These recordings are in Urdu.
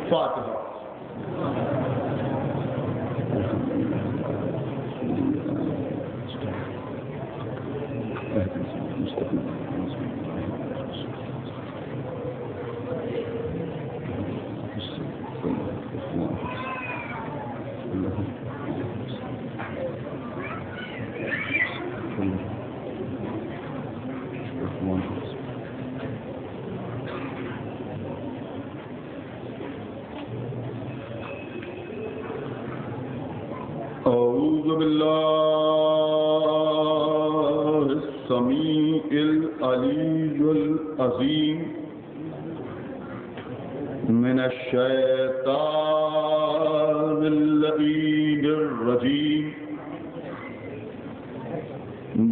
فاتحہ۔ أعوذ بالله السميع العلي العظيم من الشيطان اللعين الرجيم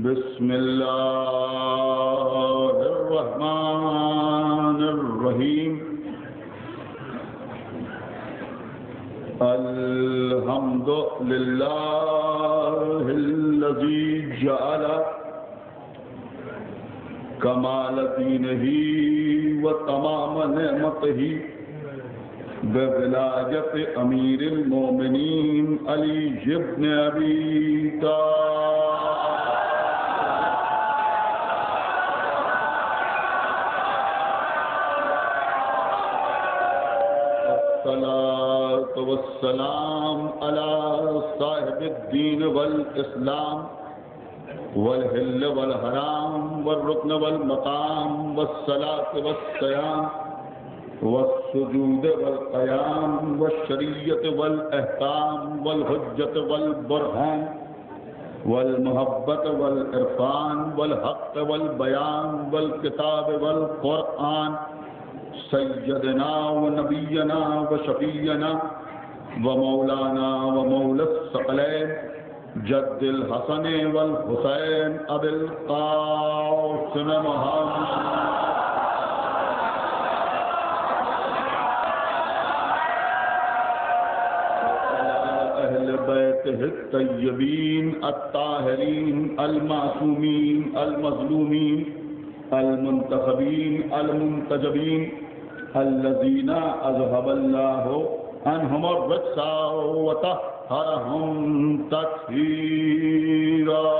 بسم الله الرحمن الرحيم الحمد لله الذي جعل كمال دينه وتمام نعمته بولاية أمير المؤمنين علي بن أبي طالب الصلاة والسلام على صاحب الدين والإسلام والحل والحرام والركن والمقام والصلاة والصيام والسجود والقيام والشريعة والإحكام والحجة والبرهان والمحبة والعرفان والحق والبيان والكتاب والقرآن سيدنا ونبينا وشفينا ومولانا ومولى الثقلين جد الحسن والحسين أبي القاسم محمد أهل بيته الطيبين الطاهرين المعصومين المظلومين المنتخبين المنتجبين الذين أذهب الله عنهم الرجس وطهرهم تطهيرا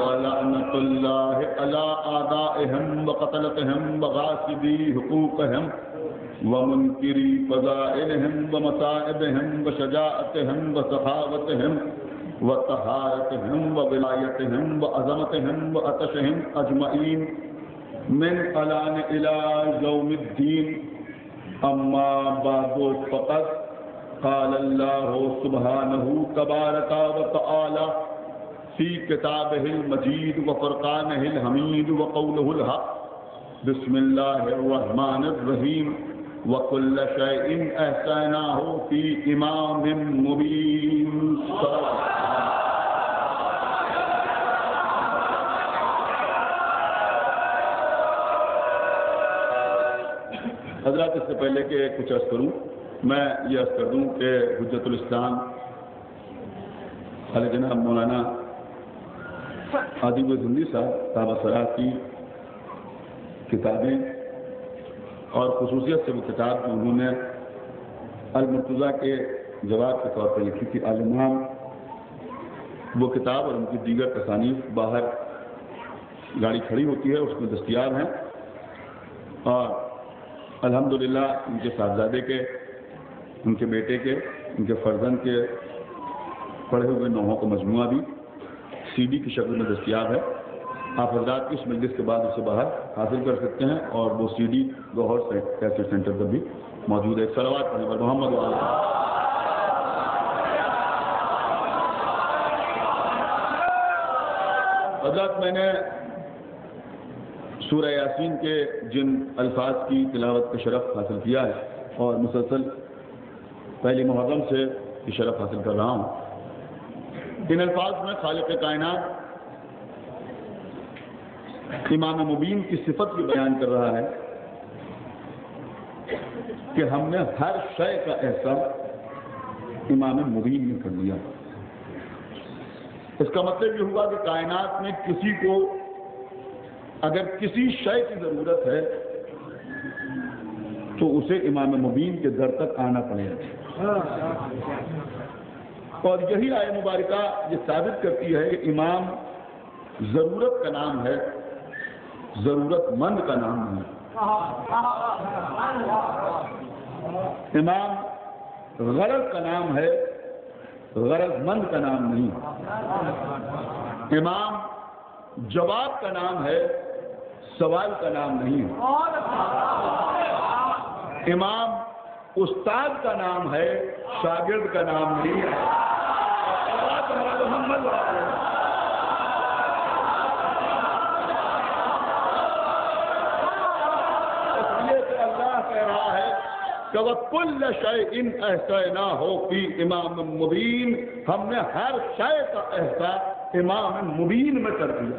ولعنة الله على أعدائهم وقتلتهم وغاصبي حقوقهم ومنكري فضائلهم ومصائبهم وشجاعتهم وسخاوتهم وطهارتهم وولايتهم وعظمتهم وعطشهم أجمعين من الآن إلى يوم الدين. أما بعد فقد قال الله سبحانه تبارك وتعالى في كتابه المجيد وفرقانه الحميد وقوله الحق بسم الله الرحمن الرحيم وكل شيء أحصيناه في إمام مبين. حضرات اس سے پہلے کہ کچھ عرض کروں میں یہ عرض کر دوں کہ حجت الاسلام خالد جناب مولانا عادی زندی صاحب تابسرات کی کتابیں اور خصوصیت سے وہ کتاب جو انہوں نے المرتضیٰ کے جواب کے طور پر لکھی تھی عالمان، وہ کتاب اور ان کی دیگر تصانیف باہر گاڑی کھڑی ہوتی ہے اس میں دستیاب ہیں، اور الحمدللہ ان کے صاحبزادے کے، ان کے بیٹے کے، ان کے فرزند کے پڑھے ہوئے نوحوں کا مجموعہ بھی سی ڈی کی شکل میں دستیاب ہے. آپ حضرات اس مجلس کے بعد اسے باہر حاصل کر سکتے ہیں، اور وہ سی ڈی گوہر کیسٹ سینٹر پر بھی موجود ہے. صلوات پڑھنے پر محمد وعلیہ. حضرات میں نے سورہ یاسین کے جن الفاظ کی تلاوت کا شرف حاصل کیا ہے اور مسلسل پہلی محرم سے یہ شرف حاصل کر رہا ہوں، ان الفاظ میں خالق کائنات امام مبین کی صفت بھی بیان کر رہا ہے کہ ہم نے ہر شے کا احساس امام مبین میں کر لیا. اس کا مطلب یہ ہوا کہ کائنات میں کسی کو اگر کسی شے کی ضرورت ہے تو اسے امام مبین کے در تک آنا پڑے گا. اور یہی آیت مبارکہ یہ ثابت کرتی ہے کہ امام ضرورت کا نام ہے، ضرورت مند کا نام نہیں. امام غرض کا نام ہے، غرض مند کا نام نہیں. امام جواب کا نام ہے، سوال کا نام نہیں. امام استاد کا نام ہے، شاگرد کا نام نہیں ہے. وَكُلَّ شَيْءٍ أَحْصَيْنَاهُ فِي إِمَامٍ مُبِينٍ، ہم نے ہر شے کا احصاء امام مبین میں کر دیا.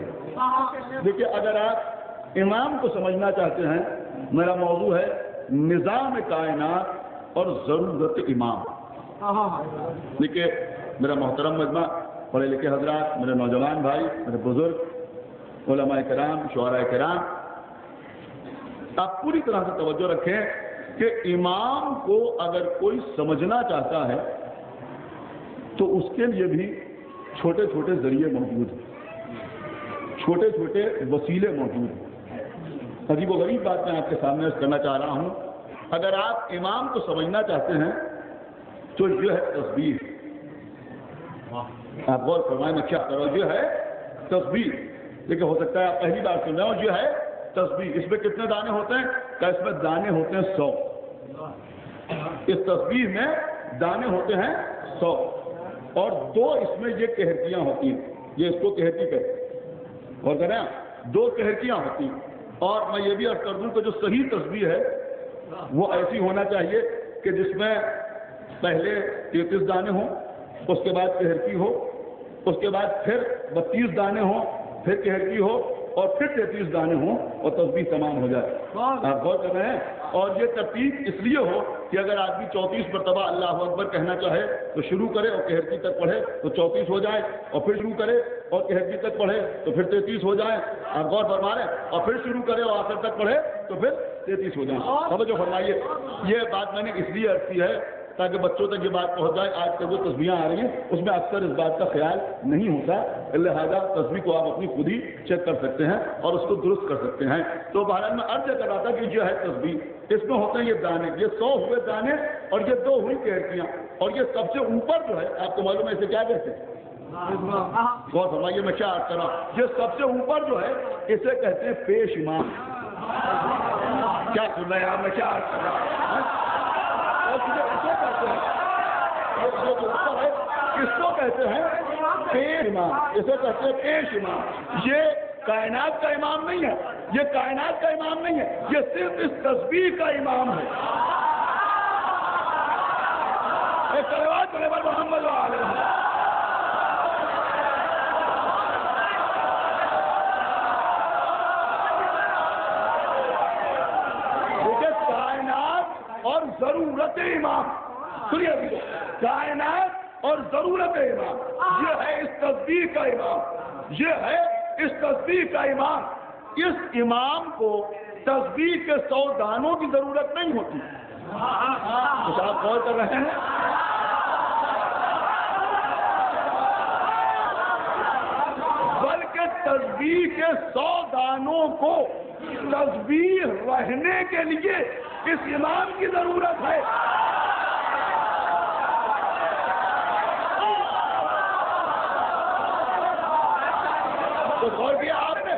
دیکھیے اگر آپ امام کو سمجھنا چاہتے ہیں، میرا موضوع ہے نظام کائنات اور ضرورت امام. دیکھیے میرا محترم مجمع، پڑھے لکھے حضرات، میرے نوجوان بھائی، میرے بزرگ، علماء کرام، شعراء کرام، آپ پوری طرح سے توجہ رکھیں کہ امام کو اگر کوئی سمجھنا چاہتا ہے تو اس کے لیے بھی چھوٹے چھوٹے ذریعے موجود ہیں، چھوٹے چھوٹے وسیلے موجود ہیں. عجیب و غریب بات میں آپ کے سامنے کرنا چاہ رہا ہوں. اگر آپ امام کو سمجھنا چاہتے ہیں تو یہ ہے تسبیح. آپ غور فرمائیں میں کیا کروں، یہ ہے تسبیح. لیکن ہو سکتا ہے آپ پہلی بار سن رہے ہوں، یہ ہے تسبیح. اس میں کتنے دانے ہوتے ہیں؟ کہ اس میں دانے ہوتے ہیں 100. اس تسبیح میں دانے ہوتے ہیں 100 اور 2 اس میں یہ کہرکیاں ہوتی ہیں. یہ اس کو کہرکی کہتے ہیں. اور کریں 2 کہرکیاں ہوتی ہیں. اور میں یہ بھی عرض کر دوں کہ جو صحیح تسبیح ہے وہ ایسی ہونا چاہیے کہ جس میں پہلے 33 دانے ہوں، اس کے بعد کہرکی ہو، اس کے بعد پھر 32 دانے ہوں، پھر کہرکی ہو، اور پھر 33 دانے ہوں اور تسبیح تمام ہو جائے. آپ غور کر رہے ہیں. اور یہ ترتیب اس لیے ہو کہ اگر آدمی 34 مرتبہ اللہ اکبر کہنا چاہے تو شروع کرے اور کہرکی تک پڑھے تو 34 ہو جائے، اور پھر شروع کرے اور کہرکی تک پڑھے تو پھر 33 ہو جائے. آپ غور فرما رہے ہیں. اور پھر شروع کرے اور آخر تک پڑھے تو پھر 33 ہو جائیں. توجہ فرمائیے. یہ بات میں نے اس لیے عرض کی ہے تاکہ بچوں تک یہ بات پہنچ جائے. آج کل جو تصویریں آ رہی ہیں اس میں اکثر اس بات کا خیال نہیں ہوتا، لہٰذا تصویر کو آپ اپنی خود ہی چیک کر سکتے ہیں اور اس کو درست کر سکتے ہیں. تو بہرحال میں عرض کر رہا تھا کہ جو ہے تصویر، اس میں ہوتے ہیں یہ دانے، یہ 100 ہوئے دانے اور یہ 2 ہوئی کہرکیاں. اور یہ سب سے اوپر جو ہے آپ کو معلوم ہے اسے کیا کہتے ہیں؟ غور فرمائیے میں کیا عرض کر رہا ہوں. یہ سب سے اوپر جو ہے اسے کہتے ہیں پیش امام. کیا سن رہے ہیں آپ؟ میں کیا عرض کر رہا ہوں. کس کو کہتے ہیں؟ پیش امام. اسے کہتے ہیں پیش امام. یہ کائنات کا امام نہیں ہے، یہ کائنات کا امام نہیں ہے، یہ صرف اس تسبیح کا امام ہے. محمد کائنات اور ضرورت امام. سنیے، کائنات اور ضرورت امام یہ ہے اس تسبیح کا امام. یہ ہے اس تسبیح کا امام. اس امام کو تسبیح کے 100 دانوں کی ضرورت نہیں ہوتی. کچھ آپ غور کر رہے ہیں؟ بلکہ تسبیح کے 100 دانوں کو تسبیح رہنے کے لیے اس امام کی ضرورت ہے. تو غور کیا آپ نے؟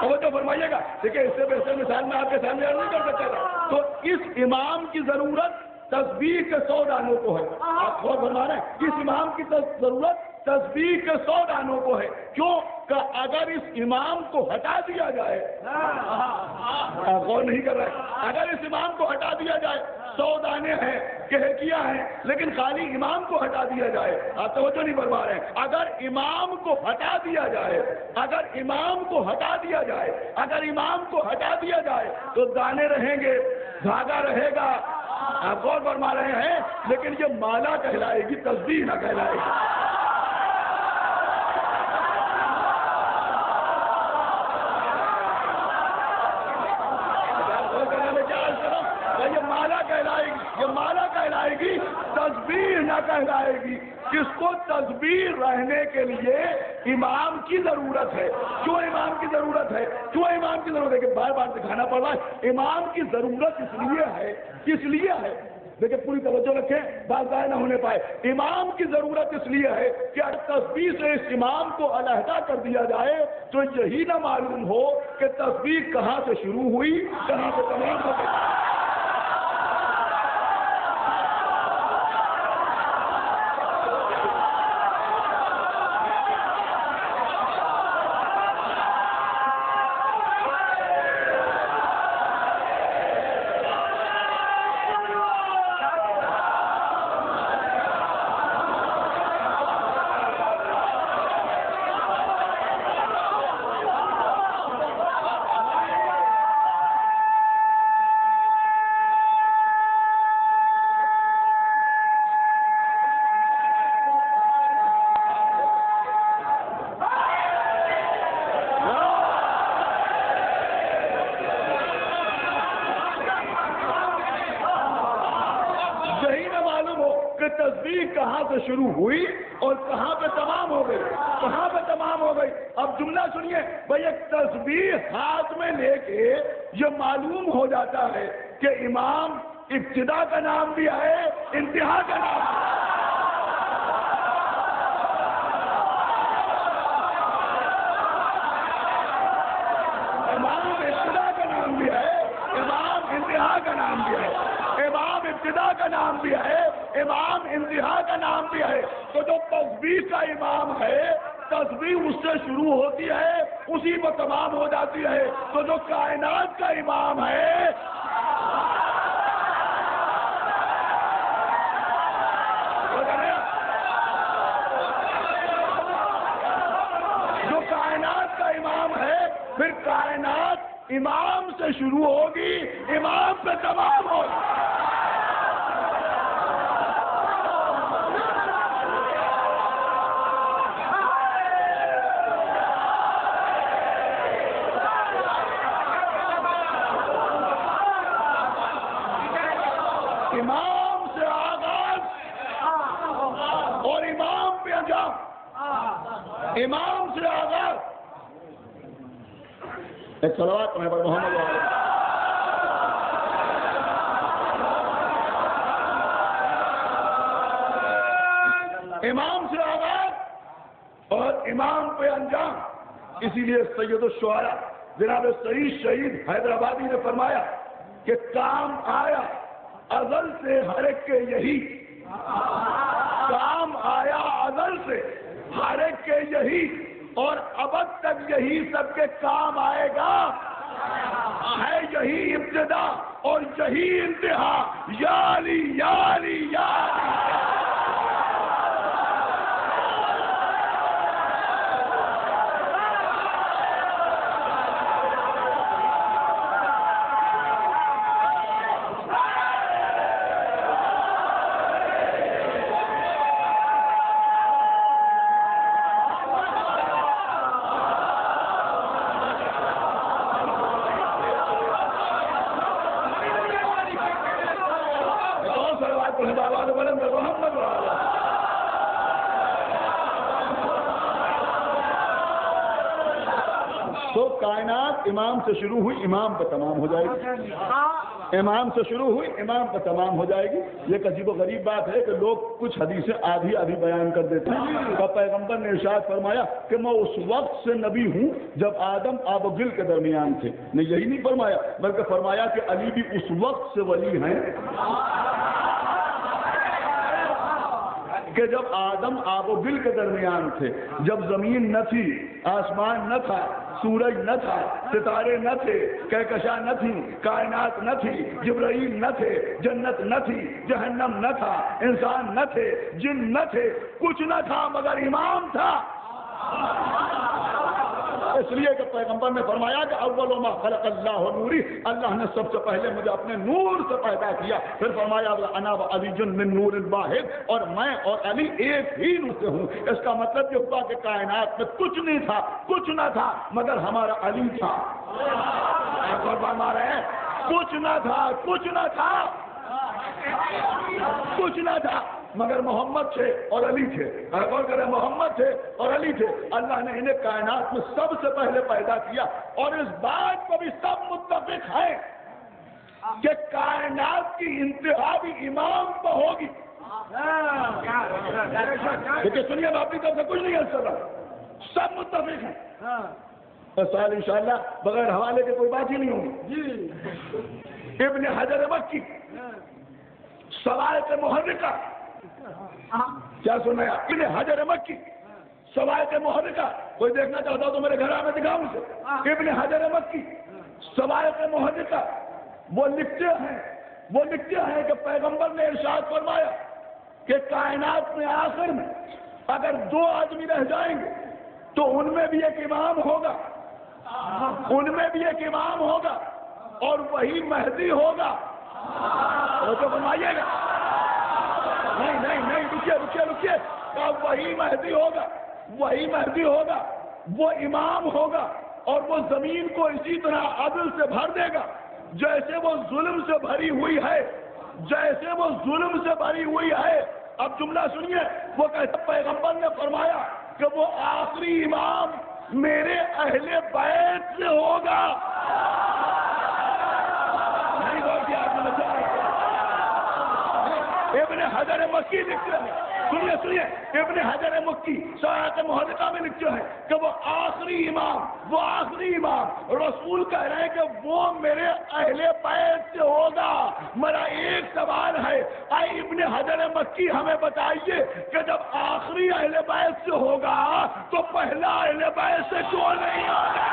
توجہ فرمائیے گا. دیکھیں اس سے بہتر مثال میں آپ کے سامنے نہیں کر سکتا تھا. تو اس امام کی ضرورت تسبیح کے 100 دانوں کو ہے. آپ غور فرما رہے ہیں؟ اس امام کی ضرورت تسبیح کے 100 دانوں کو ہے. کیوں کہ اگر اس امام کو ہٹا دیا جائے، آپ غور نہیں کر رہے، اگر اس امام کو ہٹا دیا جائے 100 دانے ہیں، کہرکیاں ہیں، لیکن خالی امام کو ہٹا دیا جائے، آپ توجہ نہیں فرما رہے ہیں. اگر امام کو ہٹا دیا جائے، اگر امام کو ہٹا دیا جائے، اگر امام کو ہٹا دیا جائے تو دانے رہیں گے، دھاگا رہے گا. آپ غور فرما رہے ہیں، لیکن یہ مالا کہلائے گی، تسبیح نہ کہلائے گی. تسبیح نہ کہلائے گی. اس کو تسبیح رہنے کے لیے امام کی ضرورت ہے. کیوں امام کی ضرورت ہے؟ کیوں امام کی ضرورت ہے کہ بار بار دکھانا پڑ رہا ہے؟ امام کی ضرورت اس لیے ہے دیکھیں پوری توجہ رکھیں بات ضائع نہ ہونے پائے. امام کی ضرورت اس لیے ہے کہ اگر تسبیح سے اس امام کو علیحدہ کر دیا جائے تو یہی نہ معلوم ہو کہ تسبیح کہاں سے شروع ہوئی کہاں سے تمام ہو گئی. کہاں سے شروع ہوئی اور کہاں پہ تمام ہو گئی. کہاں پہ تمام ہو گئی؟ اب جملہ سنیے بھائی. ایک تسبیح ہاتھ میں لے کے یہ معلوم ہو جاتا ہے کہ امام ابتدا کا نام بھی ہے انتہا کا نام بھی ہے. امام ابتدا کا نام بھی ہے امام انتہا کا نام بھی ہے. امام ابتدا کا نام بھی ہے امام انتہا کا نام بھی ہے. تو جو تسبیح کا امام ہے تسبیح اس سے شروع ہوتی ہے اسی پر تمام ہو جاتی ہے. تو جو کائنات کا امام ہے جو کائنات کا امام ہے پھر کائنات امام سے شروع ہوگی امام پہ تمام ہوگی. امام سے آغاز اور امام پہ انجام. امام سے آغاز ایک صلوات میں پر محمد امام سے آغاز اور امام پہ انجام. اسی لیے سید الشعراء جناب سعید شہید حیدرآبادی نے فرمایا کہ کام آیا ازل سے ہر ایک کے یہی. کام آیا ازل سے ہر ایک کے یہی اور ابد تک یہی سب کے کام آئے گا. ہے یہی ابتدا اور یہی انتہا. یا علی یا علی یا علی. تو کائنات امام سے شروع ہوئی امام پہ تمام ہو جائے گی. امام سے شروع ہوئی امام پہ تمام ہو جائے گی. یہ عجیب و غریب بات ہے کہ لوگ کچھ حدیثیں آدھی آدھی بیان کر دیتے ہیں. تو پیغمبر نے ارشاد فرمایا کہ میں اس وقت سے نبی ہوں جب آدم آب و گل کے درمیان تھے. نے یہی نہیں فرمایا بلکہ فرمایا کہ علی بھی اس وقت سے ولی ہیں کہ جب آدم آب و گل کے درمیان تھے. جب زمین نہ تھی آسمان نہ تھا سورج نہ تھا ستارے نہ تھے کہکشاں نہ تھی کائنات نہ تھی جبرائیل نہ تھے جنت نہ تھی جہنم نہ تھا انسان نہ تھے جن نہ تھے کچھ نہ تھا مگر امام تھا. اس لیے کہ پیغمبر نے فرمایا کہ اول ما خلق اللہ نوری. اللہ نے سب سے پہلے مجھے اپنے نور سے پیدا کیا. پھر فرمایا انا وعلی من نور واحد. اور میں اور علی ایک ہی نور سے ہوں. اس کا مطلب یہ ہوا کہ کائنات میں کچھ نہیں تھا کچھ نہ تھا مگر ہمارا علی تھا. فرما رہے ہیں کچھ نہ تھا کچھ نہ تھا کچھ نہ تھا مگر محمد تھے اور علی تھے. غور کریں, محمد تھے اور علی تھے. اللہ نے انہیں کائنات میں سب سے پہلے پیدا کیا, اور اس بات کو بھی سب متفق ہیں کہ کائنات کی انتہا بھی امام پہ ہوگی. لیکن سنیے, میں اپنی طرف سے کچھ نہیں کر رہا, سب متفق ہیں. سوال انشاءاللہ بغیر حوالے کے کوئی بات ہی نہیں ہوگی. ابن حجر مکی سوائے محرکہ, کیا سنا ہے؟ ابن حجر مکی سوائے محرکہ, کوئی دیکھنا چاہتا ہو تو میرے گھر آ میں دکھاؤں اسے. ابن حجر مکی سوائے محرکہ وہ لکھتے ہیں کہ پیغمبر نے ارشاد فرمایا کہ کائنات میں آخر میں اگر 2 آدمی رہ جائیں گے تو ان میں بھی ایک امام ہوگا, اور وہی مہدی ہوگا. تو فرمائیے گا, نہیں رکیے, وہی مہدی ہوگا, وہ امام ہوگا, اور وہ زمین کو اسی طرح عدل سے بھر دے گا جیسے وہ ظلم سے بھری ہوئی ہے. اب جملہ سنیے, وہ کہتے پیغمبر نے فرمایا کہ وہ آخری امام میرے اہل بیت سے ہوگا. ابن حجر مکی لکھتے ہیں, سنیے, ابن حجر مکی سوائے محرکہ میں لکھتے ہیں کہ وہ آخری امام رسول کہہ رہے ہیں کہ وہ میرے اہل بیت سے ہوگا. میرا ایک سوال ہے, اے ابن حجر مکی ہمیں بتائیے کہ جب آخری اہل بیت سے ہوگا تو پہلا اہل بیت سے کیوں نہیں ہوگا؟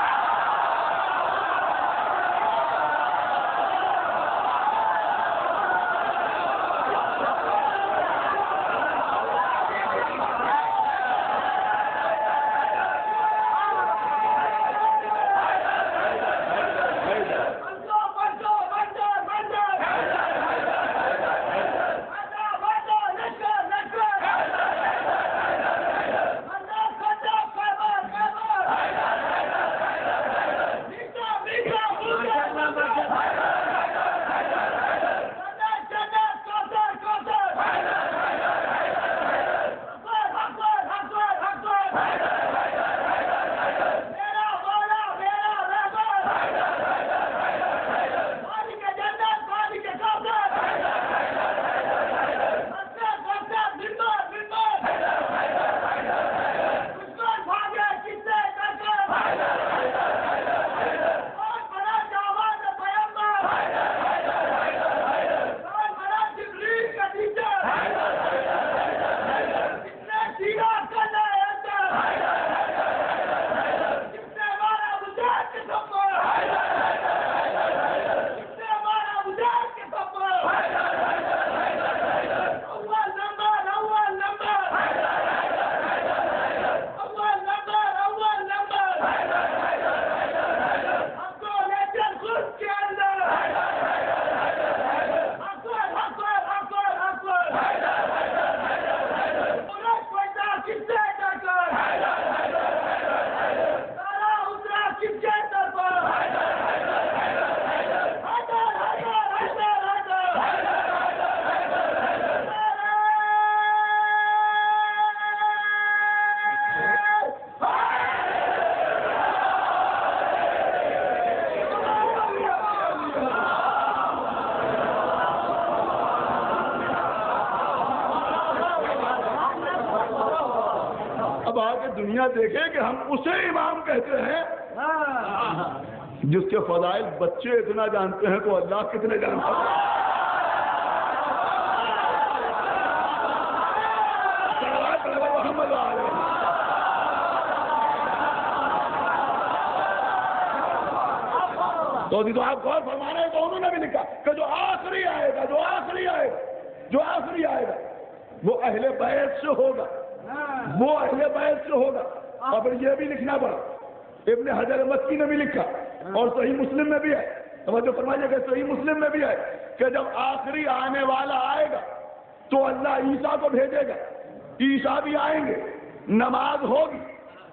دنیا دیکھے کہ ہم اسے امام کہتے ہیں جس کے فضائل بچے اتنا جانتے ہیں تو اللہ کتنے جانتا ہے. تو آپ غور فرما رہے ہیں تو انہوں نے بھی لکھا کہ جو آخری آئے گا وہ اہل بیت سے ہوگا, اور پھر یہ بھی لکھنا پڑا, ابن حجر مکی نے بھی لکھا اور صحیح مسلم میں بھی ہے. توجہ فرمائیے کہ صحیح مسلم میں بھی ہے کہ جب آخری آنے والا آئے گا تو اللہ عیسیٰ کو بھیجے گا, عیسیٰ بھی آئیں گے, نماز ہوگی.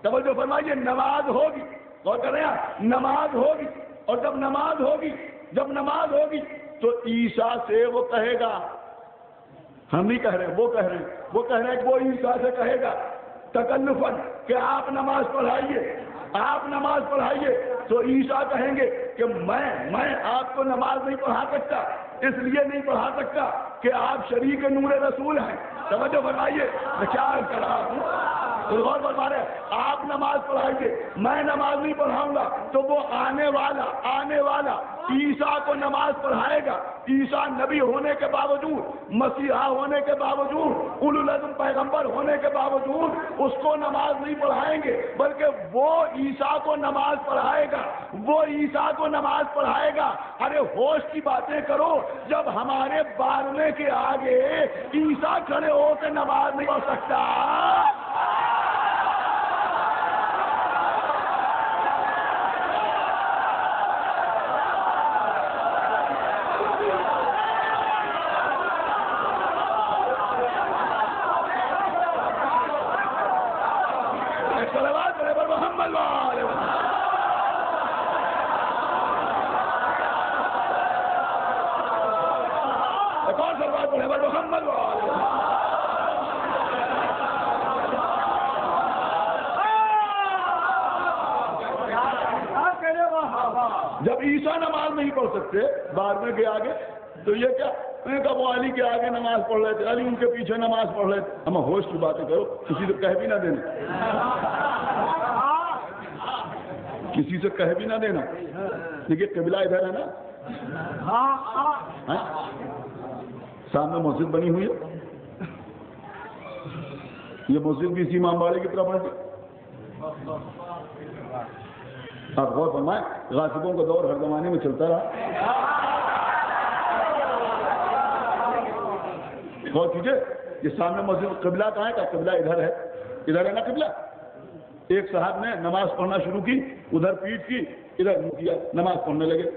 توجہ فرمائیے, نماز ہوگی, غور کر رہے ہیں, نماز ہوگی, اور جب نماز ہوگی تو عیسیٰ سے وہ کہے گا ہم نہیں کہہ رہے، وہ کہہ رہے ہیں، وہ کہہ رہے ہیں کہ وہ عیسیٰ سے کہے گا تکلفاً کہ آپ نماز پڑھائیے، آپ نماز پڑھائیے، تو عیسیٰ کہیں گے کہ میں آپ کو نماز نہیں پڑھا سکتا، اس لیے نہیں پڑھا سکتا کہ آپ شریک نور رسول ہیں۔ توجہ فرمائیے، میں کیا کر رہا ہوں، غور فرما رہے، آپ نماز پڑھائیے، میں نماز نہیں پڑھاؤں گا، تو وہ آنے والا عیسیٰ کو نماز پڑھائے گا۔ عیسیٰ نبی ہونے کے باوجود، مسیحا ہونے کے باوجود، اولو العزم پیغمبر ہونے کے باوجود اس کو نماز نہیں پڑھائیں گے، بلکہ وہ عیسیٰ کو نماز پڑھائے گا، وہ عیسیٰ کو نماز پڑھائے گا۔ ارے ہوش کی باتیں کرو، جب ہمارے بارنے کے آگے عیسیٰ کھڑے ہو کے نماز نہیں پڑھ سکتا، جب عیسیٰ نماز نہیں پڑھ سکتے بارنے کے آگے، تو یہ کیا، میں کہا وہ علی کے آگے نماز پڑھ رہے تھے، علی ان کے پیچھے نماز پڑھ رہے تھے۔ ہم ہوش کی باتیں کرو، کسی سے کہہ بھی نہ دینا، کسی سے کہہ بھی نہ دینا۔ دیکھیے قبلہ ادھر ہے نا، سامنے مسجد بنی ہوئی ہے، یہ مسجد بھی اسی امام باڑے کی طرف ہے۔ آپ غور فرمائیں، غاصبوں کا دور ہر زمانے میں چلتا رہا۔ غور کیجیے، یہ سامنے مسجد، قبلہ کہاں ہے؟ کہ قبلہ ادھر ہے، ادھر ہے نا قبلہ۔ ایک صاحب نے نماز پڑھنا شروع کی، ادھر پیٹ کی، ادھر منہ کیا، نماز پڑھنے لگے،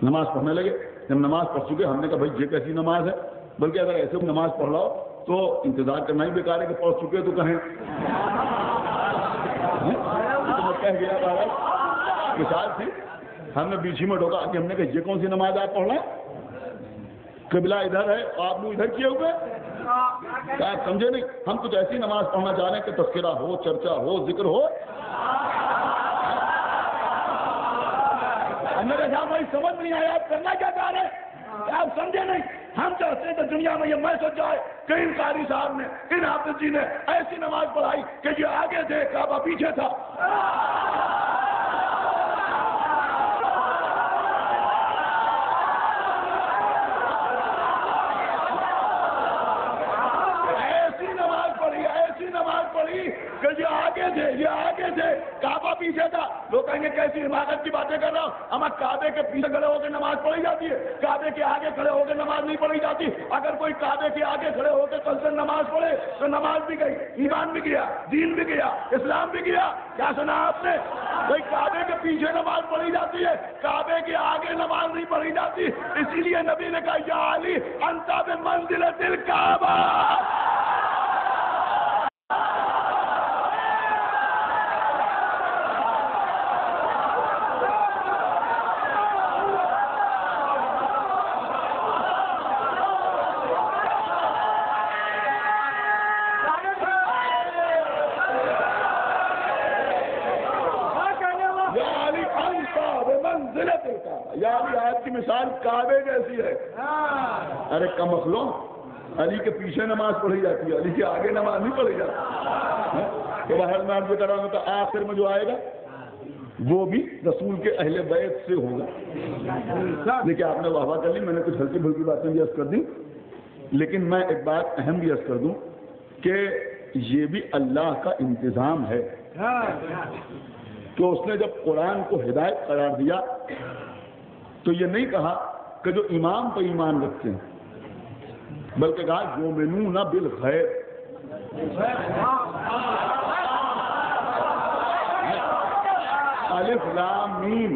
نماز پڑھنے لگے۔ جب نماز پڑھ چکے، ہم نے کہا بھائی یہ کیسی نماز ہے؟ بلکہ اگر ایسے نماز پڑھ رہا ہو تو انتظار کرنا ہی بیکار ہے کہ پڑھ چکے تو کہیں۔ کہہ گیا بہرحال مثال تھی، ہم نے بیچ ہی میں ڈھوکا کہ ہم نے کہا یہ کون سی نماز آپ پڑھ رہے ہیں؟ قبلہ ادھر ہے، آپ لوگ ادھر کیے ہوئے، کیا آپ سمجھے نہیں؟ ہم کچھ ایسی نماز پڑھنا چاہ رہے ہیں کہ تذکرہ ہو، چرچا ہو، ذکر ہو۔ ہم نے کہا بھائی سمجھ نہیں آیا آپ کرنا کیا چاہ رہے ہیں، آپ سمجھے نہیں؟ ہم چاہتے ہیں کہ دنیا میں یہ میسج جائے کہ ان قاری صاحب نے، ان حافظ جی نے ایسی نماز پڑھائی کہ یہ آگے تھے، کعبہ پیچھے تھا۔ کہ یہ آگے تھے، یہ آگے تھے، کعبہ پیچھے تھا۔ لوگ کہیں گے کیسی حماقت کی باتیں کر رہا ہوں، ہمیں کعبے کے پیچھے کھڑے ہو کے نماز پڑھی جاتی ہے، کعبے کے آگے کھڑے ہو کے نماز نہیں پڑھی جاتی۔ اگر کوئی کعبے کے آگے کھڑے ہو کے کل نماز پڑھے تو نماز بھی گئی، ایمان بھی گیا، دین بھی گیا، اسلام بھی گیا۔ کیا سنا آپ نے؟ کوئی کعبے کے پیچھے نماز پڑھی جاتی ہے، کعبے کے آگے نماز نہیں پڑھی جاتی۔ اسی لیے نبی نے کہا یا علی انت بمنزلۃ الکعبہ۔ یعنی آج کی مثال کعبے جیسی ہے۔ ارے کم اخلو، علی کے پیچھے نماز پڑھی جاتی ہے، علی کے آگے نماز نہیں پڑھی جاتی۔ تو باہر میں آپ یہ کر رہا ہوں کہ آخر میں جو آئے گا وہ بھی رسول کے اہل بیت سے ہوگا۔ دیکھیں آپ نے واہ واہ کر لی، میں نے کچھ ہلکی پھلکی باتیں بھی عرض کر دی، لیکن میں ایک بات اہم بھی عرض کر دوں کہ یہ بھی اللہ کا انتظام ہے کہ اس نے جب قرآن کو ہدایت قرار دیا تو یہ نہیں کہا کہ جو امام پہ ایمان رکھتے ہیں، بلکہ کہا یؤمنون بالغیب۔ الف لام میم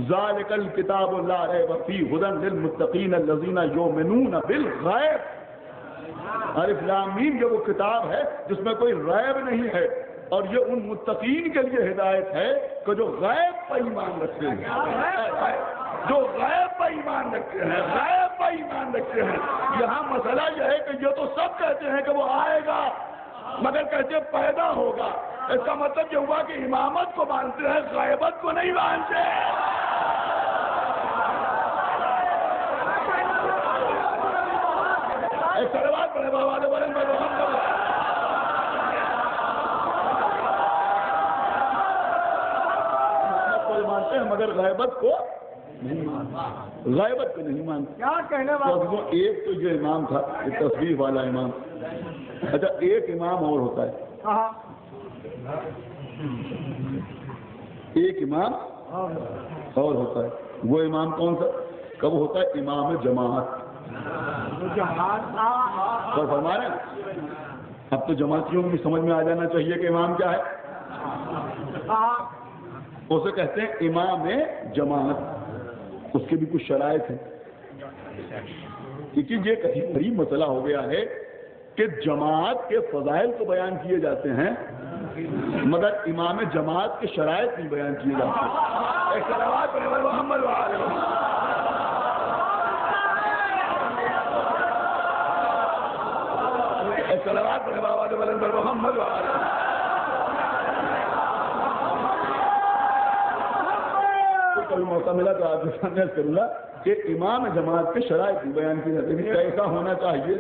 ذالک الکتاب لا ریب فیہ ھدی للمتقین الذین یؤمنون بالغیب۔ الف لام میم یہ وہ کتاب ہے جس میں کوئی ریب نہیں ہے، اور یہ ان متقین کے لیے ہدایت ہے کہ جو غیب پر ایمان رکھتے ہیں، جو غیب پر ایمان رکھتے ہیں، غیب پر ایمان رکھتے ہیں. یہاں مسئلہ یہ ہے کہ یہ تو سب کہتے ہیں کہ وہ آئے گا مگر کہتے پیدا ہوگا. اس کا مطلب یہ ہوا کہ امامت کو مانتے ہیں, غیبت کو نہیں مانتے. ایک سلوات پڑھے بابا دے بولیں میں رحم کروں. مانتے ہیں مگر غیبت کو نہیں مانتے. غیبت کو نہیں مانتے. کیا کہنے والا؟ ایک تو جو امام تھا یہ تصویر والا امام. اچھا ایک امام اور ہوتا ہے, ایک امام اور ہوتا ہے. وہ امام کون سا کب ہوتا ہے؟ امام جماعت. تو فرما رہے ہیں اب تو جماعتیوں کو بھی سمجھ میں آ جانا چاہیے کہ امام کیا ہے. اسے کہتے ہیں امام جماعت. اس کے بھی کچھ شرائط ہیں کیونکہ یہ کہیں قریب مسئلہ ہو گیا ہے کہ جماعت کے فضائل کو بیان کیے جاتے ہیں مگر امام جماعت کے شرائط نہیں بیان کیے جاتے. ایک صلوات پڑھے محمد وعلیہ ایک صلوات پڑھے بابا دے بلند پر محمد وعلیہ. کبھی موقع ملا تو آپ کے سامنے کروں گا کہ امام جماعت کے شرائط بیان کی جاتے ہیں. کیسا ہونا چاہیے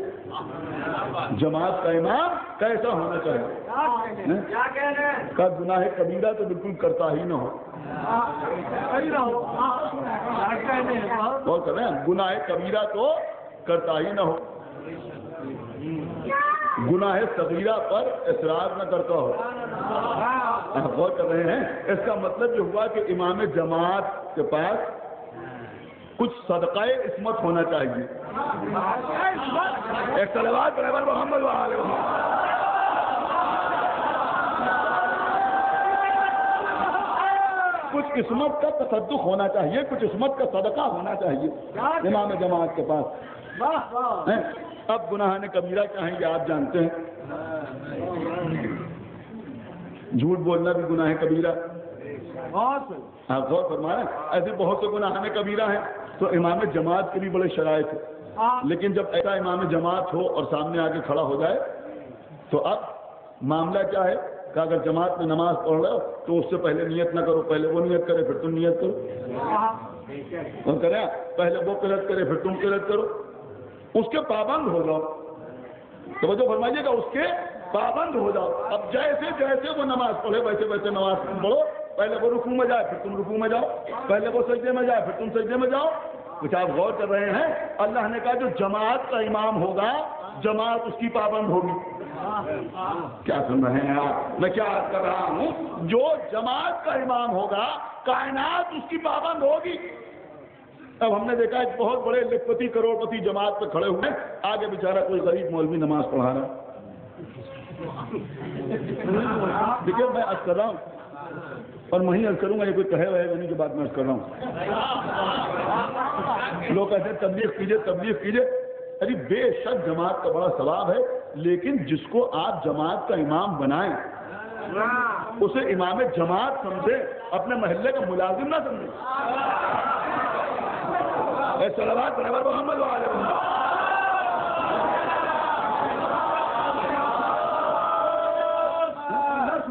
جماعت کا امام, کیسا ہونا چاہیے؟ کا گناہ کبیرہ تو بالکل کرتا ہی نہ ہو. غور کر رہے ہیں, گناہ کبیرہ تو کرتا ہی نہ ہو. گناہ صغیرہ پر اصرار نہ کرتا ہو. غور کر رہے ہیں. اس کا مطلب یہ ہوا کہ امام جماعت کے پاس کچھ صدقہ عصمت ہونا چاہیے. ایک صلوات پر محمد وعلیہ کچھ عصمت کا تصدق ہونا چاہیے, کچھ عصمت کا صدقہ ہونا چاہیے امام جماعت کے پاس. اب گناہ کبیرہ کیا ہیں یہ آپ جانتے ہیں. جھوٹ بولنا بھی گناہ کبیرہ. آپ غور فرمائیں ایسے بہت سے گناہ کبیرہ ہیں. تو امام جماعت کے بھی بڑے شرائط ہیں. لیکن جب ایسا امام جماعت ہو اور سامنے آ کے کھڑا ہو جائے تو اب معاملہ کیا ہے کہ اگر جماعت میں نماز پڑھ رہے ہو تو اس سے پہلے نیت نہ کرو, پہلے وہ نیت کرے پھر تم نیت کرو. اور کریں پہلے وہ قرت کرے پھر تم قرت کرو. اس کے پابند ہو جاؤ. توجہ فرمائیے گا, اس کے پابند ہو جاؤ. اب جیسے جیسے وہ نماز پڑھے ویسے ویسے نماز پڑھو. پہلے وہ رکوع میں جائے پھر تم رکوع میں جاؤ, پہلے وہ سجدے میں جائے پھر تم سجدے میں جاؤ. کچھ آپ غور کر رہے ہیں. اللہ نے کہا جو جماعت کا امام ہوگا جماعت اس کی پابند ہوگی. کیا سن رہے ہیں آپ؟ میں کیا عرض کر رہا ہوں, جو جماعت کا امام ہوگا کائنات اس کی پابند ہوگی. اب ہم نے دیکھا ایک بہت بڑے لکھپتی کروڑ پتی جماعت پہ کھڑے ہوئے, آگے بیچارہ کوئی غریب مولوی نماز پڑھا رہا. دیکھیے میں عرض کر رہا ہوں اور میں ہی عرض کروں گا, یہ کوئی کہے ہوئے نہیں جو بات میں عرض کر رہا ہوں. لوگ کہتے ہیں تبلیغ کیجئے تبلیغ کیجئے. ارے بے شک جماعت کا بڑا ثواب ہے, لیکن جس کو آپ جماعت کا امام بنائیں اسے امام جماعت سمجھے, اپنے محلے کا ملازم نہ سمجھے. صلوات پر محمد وعلیہ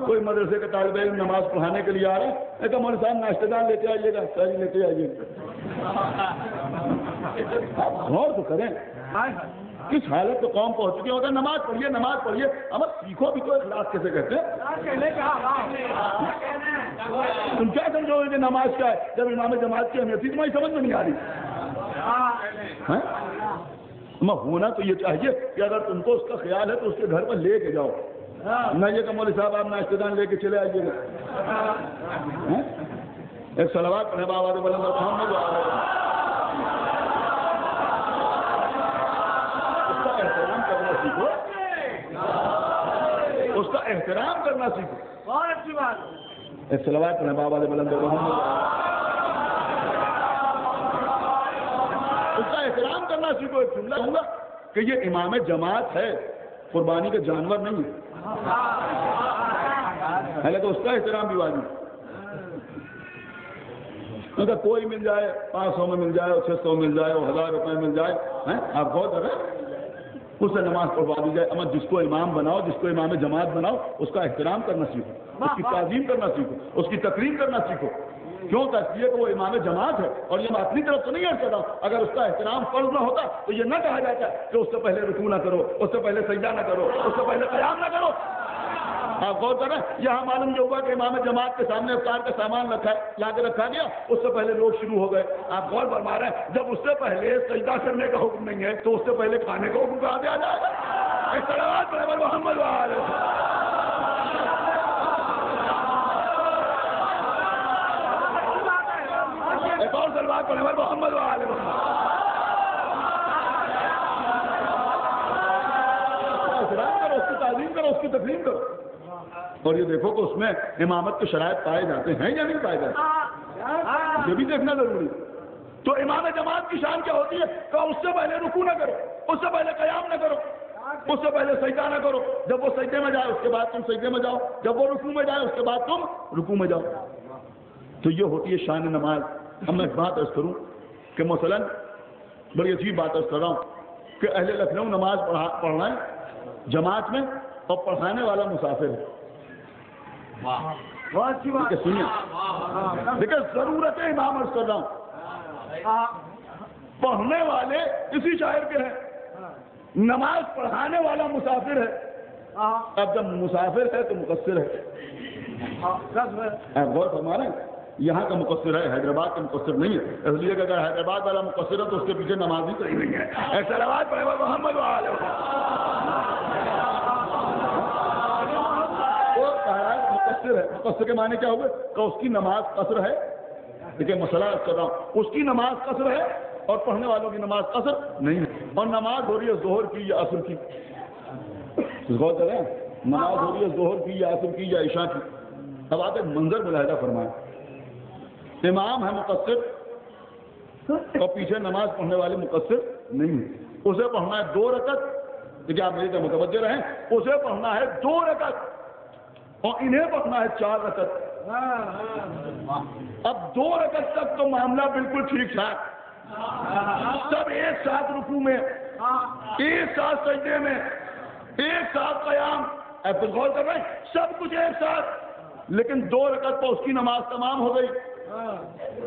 کوئی مدرسے کا طالب علم نماز پڑھانے کے لیے آ رہے ہیں, کہا مولوی صاحب ناشتہ دان لیتے آئیے گا, ساری لیتے آئیے گا. غور تو کریں کس حالت تو قوم پہنچ چکی ہوتا ہے. نماز پڑھیے نماز پڑھیے, اب سیکھو بھی تو اخلاص کیسے کہتے ہیں. تم کیا سمجھو گے کہ نماز کیا ہے جب امام جماعت کی اہمیت تمہاری سمجھ میں نہیں آ رہی. ہونا تو یہ چاہیے کہ اگر تم کو اس کا خیال ہے تو اس کے گھر پر لے کے جاؤ, نہ یہ کہ مولوی صاحب آپ ناشتہ دان لے کے چلے آئیے گا. ایک صلوات پڑھے بابا دے بلند محمد اس کا احترام کرنا سیکھو, اس کا احترام کرنا سیکھو. بہت اچھی بات. ایک صلوات پڑھے بابا دے بلند محمد اس کا احترام کرنا سیکھو. ایک جملہ کہوں گا کہ یہ امام جماعت ہے, قربانی کا جانور نہیں ہے. پہلے تو اس کا احترام بھی واجب. اگر کوئی مل جائے 500 میں مل جائے اور 600 مل جائے اور 1000 روپے مل جائے آپ غور کر رہے ہیں اس سے نماز پڑھوا دی جائے. اما جس کو امام بناؤ جس کو امام جماعت بناؤ اس کا احترام کرنا سیکھو, اس کی تعظیم کرنا سیکھو, اس کی تقریم کرنا سیکھو. کیوں کہ وہ امام جماعت ہے اور یہ میں اپنی طرف سے نہیں عرض کر رہا ہوں. اگر اس کا احترام فرض نہ ہوتا تو یہ نہ کہا جاتا کہ اس سے پہلے رکوع نہ کرو, اس سے پہلے سجدہ نہ کرو, اس سے پہلے قیام نہ کرو. آپ غور کریں یہاں معلوم یہ ہوا کہ امام جماعت کے سامنے افطار کا سامان لا کے رکھا گیا, اس سے پہلے لوگ شروع ہو گئے. آپ غور فرما رہے ہیں جب اس سے پہلے سجدہ کرنے کا حکم نہیں ہے تو اس سے پہلے کھانے کا حکم کہاں دیا جائے گا؟ صلوات پڑھیں محمد وآلہ. ایک اور صلوات پڑھیں محمد وآلہ. احترام کرو, اس کی تعظیم کرو, اس کی تقریم کرو. اور یہ دیکھو کہ اس میں امامت کے شرائط پائے جاتے ہیں یا نہیں پائے جاتے, یہ بھی دیکھنا ضروری. تو امام جماعت کی شان کیا ہوتی ہے کہ اس سے پہلے رکوع نہ کرو, اس سے پہلے قیام نہ کرو, اس سے پہلے سجدہ نہ کرو. جب وہ سجدے میں جائے اس کے بعد تم سجدے میں جاؤ, جب وہ رکوع میں جائے اس کے بعد تم رکوع میں جاؤ. تو یہ ہوتی ہے شان نماز. اب میں ایک بات عرض کروں کہ مثلاً بڑی عجیب بات عرض کر رہا ہوں کہ اہل لکھنؤ نماز پڑھنا ہے جماعت میں اور پڑھانے والا مسافر ہے. سنیے دیکھیں ضرورت ہے امام عرض کر رہا ہوں. پڑھنے والے اسی شاعر کے ہیں, نماز پڑھانے والا مسافر ہے. اب جب مسافر ہے تو مقصر ہے. غور فرما رہے ہیں یہاں کا مقصر ہے, حیدرآباد کا مقصر نہیں ہے. اس لیے کہ اگر حیدرآباد والا مقصر ہے تو اس کے پیچھے نماز ہی صحیح نہیں ہے. ایسا نماز پڑھے محمد وآلہ. مقصر ہے, مقصر کے معنی کیا ہوگا کہ اس کی نماز قصر ہے. دیکھیں مسئلہ کر رہا ہوں, اس کی نماز قصر ہے اور پڑھنے والوں کی نماز قصر نہیں ہے. اور نماز ہو رہی ہے ظہر کی یا عصر کی. غور کریں نماز ہو رہی ہے ظہر کی یا عصر کی یا عشاء کی. اب آپ ایک منظر ملاحظہ فرمائیں, امام ہے مقصر اور پیچھے نماز پڑھنے والے مقصر نہیں ہے. اسے پڑھنا ہے 2 رکعت. دیکھیں آپ میری طرف متوجہ رہیں, اسے پڑھنا ہے 2 رکعت اور انہیں پڑھنا ہے 4 رکعت. اب 2 رکعت تک تو معاملہ بالکل ٹھیک ٹھاک, سب ایک ساتھ رکوع میں, ایک ساتھ سجدے میں, ایک ساتھ قیام. اب غور کر رہے ہیں سب کچھ ایک ساتھ, لیکن 2 رکعت تو اس کی نماز تمام ہو گئی.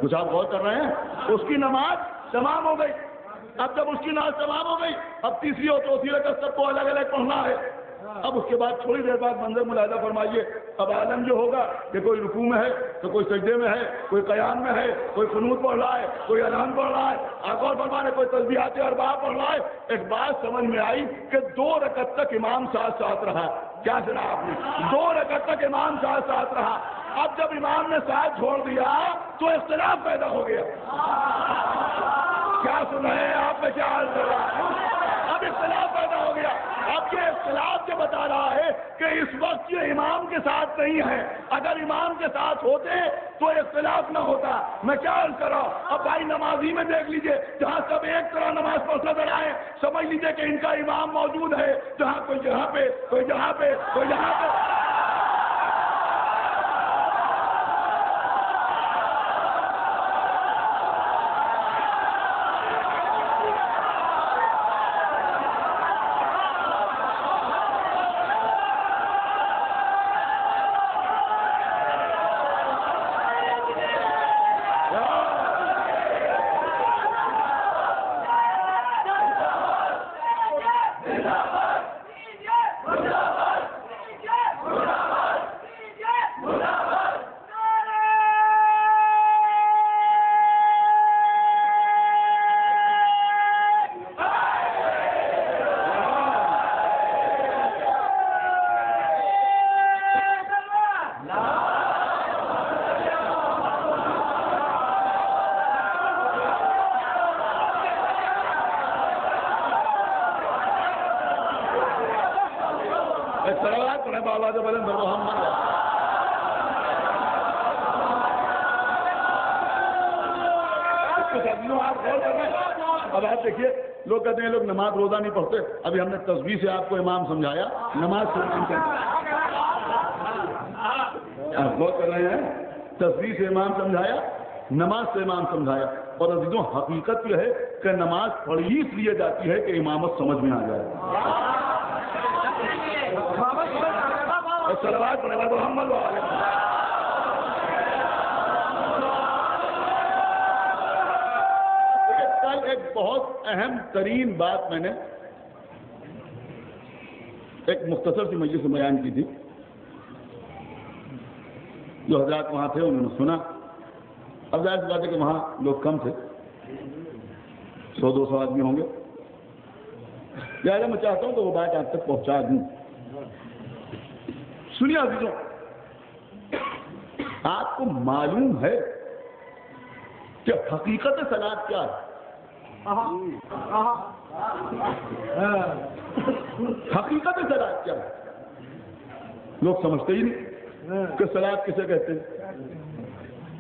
کچھ آپ غور کر رہے ہیں, اس کی نماز تمام ہو گئی. اب جب اس کی نماز تمام ہو گئی اب تیسری اور چوتھی رکعت سب کو الگ الگ پڑھنا ہے. اب اس کے بعد تھوڑی دیر بعد منظر ملاحظہ فرمائیے, اب عالم جو ہوگا کہ کوئی رکوع میں ہے تو کوئی سجدے میں ہے, کوئی قیام میں ہے, کوئی قنوت پڑھ رہا ہے, کوئی اذان پڑھ رہا ہے, آپ اور فرما رہے کوئی تسبیحات اربعہ پڑھ رہا ہے. ایک بات سمجھ میں آئی کہ 2 رکعت تک امام ساتھ ساتھ رہا. کیا سنا آپ نے؟ 2 رکعت تک امام ساتھ ساتھ رہا. اب جب امام نے ساتھ چھوڑ دیا تو اختلاف پیدا ہو گیا. کیا سنا ہے آپ میں کیا حال کر رہا ہے؟ اب اختلاف پیدا ہو گیا. اب یہ اختلاف جو بتا رہا ہے کہ اس وقت یہ امام کے ساتھ نہیں ہے. اگر امام کے ساتھ ہوتے تو اختلاف نہ ہوتا. میں کیا عرض کر رہا ہوں, اب بھائی نمازی میں دیکھ لیجئے جہاں سب ایک طرح نماز پڑھ نظر آئے, سمجھ لیجئے کہ ان کا امام موجود ہے. جہاں کوئی جہاں پہ, کوئی جہاں پہ, کوئی جہاں پہ. اب آپ دیکھیے لوگ کہتے ہیں لوگ نماز روزہ نہیں پڑھتے. ابھی ہم نے تسبیح سے آپ کو امام سمجھایا, نماز سے نہیں کرتے. آپ غور کر رہے ہیں, تسبیح سے امام سمجھایا, نماز سے امام سمجھایا. اور عزیزوں حقیقت یہ ہے کہ نماز پڑھی اس لیے جاتی ہے کہ امامت سمجھ میں آ جائے. کل ایک بہت اہم ترین بات میں نے ایک مختصر سی مجلس میں بیان کی تھی. جو حضرات وہاں تھے انہوں نے سنا. اب ظاہر سی بات ہے کہ وہاں لوگ کم تھے, 100-200 آدمی ہوں گے. لہٰذا میں چاہتا ہوں کہ وہ بات آپ تک پہنچا دوں. سنیے عزیزوں, آپ کو معلوم ہے کہ حقیقت صلاۃ کیا ہے؟ حقیقت صلاۃ کیا ہے؟ لوگ سمجھتے ہی نہیں کہ صلاۃ کسے کہتے ہیں.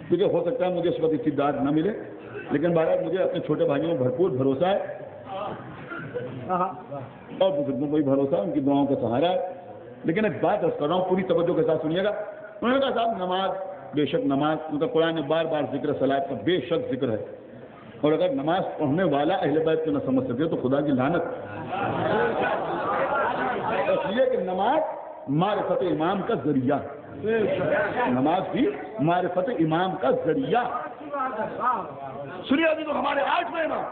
کیونکہ ہو سکتا ہے مجھے اس وقت استعداد نہ ملے, لیکن بہرحال مجھے اپنے چھوٹے بھائیوں میں بھرپور بھروسہ ہے اور بزرگوں کو بھی بھروسہ ہے, ان کی دعاؤں کا سہارا ہے. لیکن ایک بات عرض کر رہا ہوں, پوری توجہ کے ساتھ سنیے گا. انہوں نے کہا صاحب نماز, بے شک نماز, ان کا قرآن میں بار بار ذکر صلاۃ کا بے شک ذکر ہے, اور اگر نماز پڑھنے والا اہل بیت کو نہ سمجھ سکے تو خدا کی لعنت. اس لیے کہ نماز معرفت امام کا ذریعہ, نماز بھی معرفت امام کا ذریعہ. سنیے ابھی تو ہمارے 8ویں امام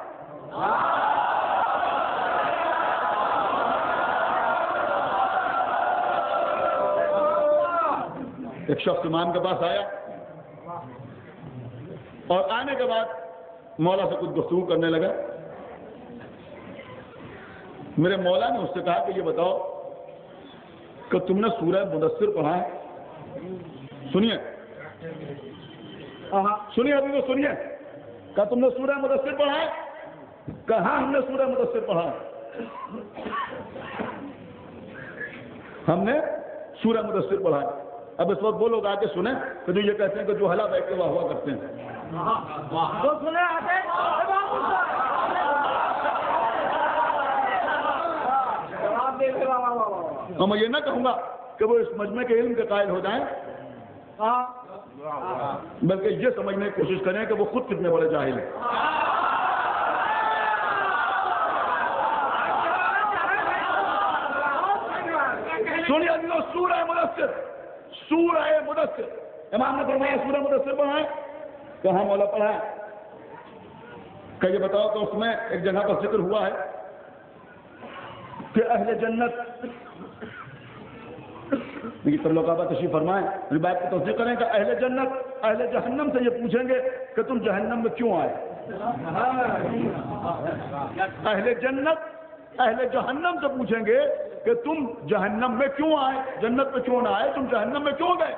ایک شخص امام کے پاس آیا اور آنے کے بعد مولا سے کچھ گفتگو کرنے لگا. میرے مولا نے اس سے کہا کہ یہ بتاؤ کہ تم نے سورہ مدثر پڑھا ہے؟ سنیے سنیے ابھی تو سنیے. کہا تم نے سورہ مدثر پڑھا ہے؟ کہا ہاں ہم نے سورہ مدثر پڑھا ہے. ہم نے سورہ مدثر پڑھا ہے. اب اس وقت وہ لوگ آ کے سنیں کہ جو یہ کہتے ہیں کہ جو حلا بیٹھ کے واہ واہ کرتے ہیں. اور میں یہ نہ کہوں گا کہ وہ اس مجمع کے علم کے قائل ہو جائیں, بلکہ یہ سمجھنے کی کوشش کریں کہ وہ خود کتنے بڑے جاہل ہیں. سنیے سورہ مدثر, سورہ مدثر امام نے فرمایا سورہ مدثر پڑھا ہے؟ کہاں مولا پڑھا ہے؟ کہ یہ بتاؤ کہ اس میں ایک جگہ پر ذکر ہوا ہے کہ اہل جنت, لوکابہ تشریف فرمائیں, بات کی تصدیق کریں کہ اہل جنت اہل جہنم سے یہ پوچھیں گے کہ تم جہنم میں کیوں آئے. اہل جنت اہل جہنم سے پوچھیں گے کہ تم جہنم میں کیوں آئے, جنت میں کیوں نہ آئے, تم جہنم میں کیوں گئے.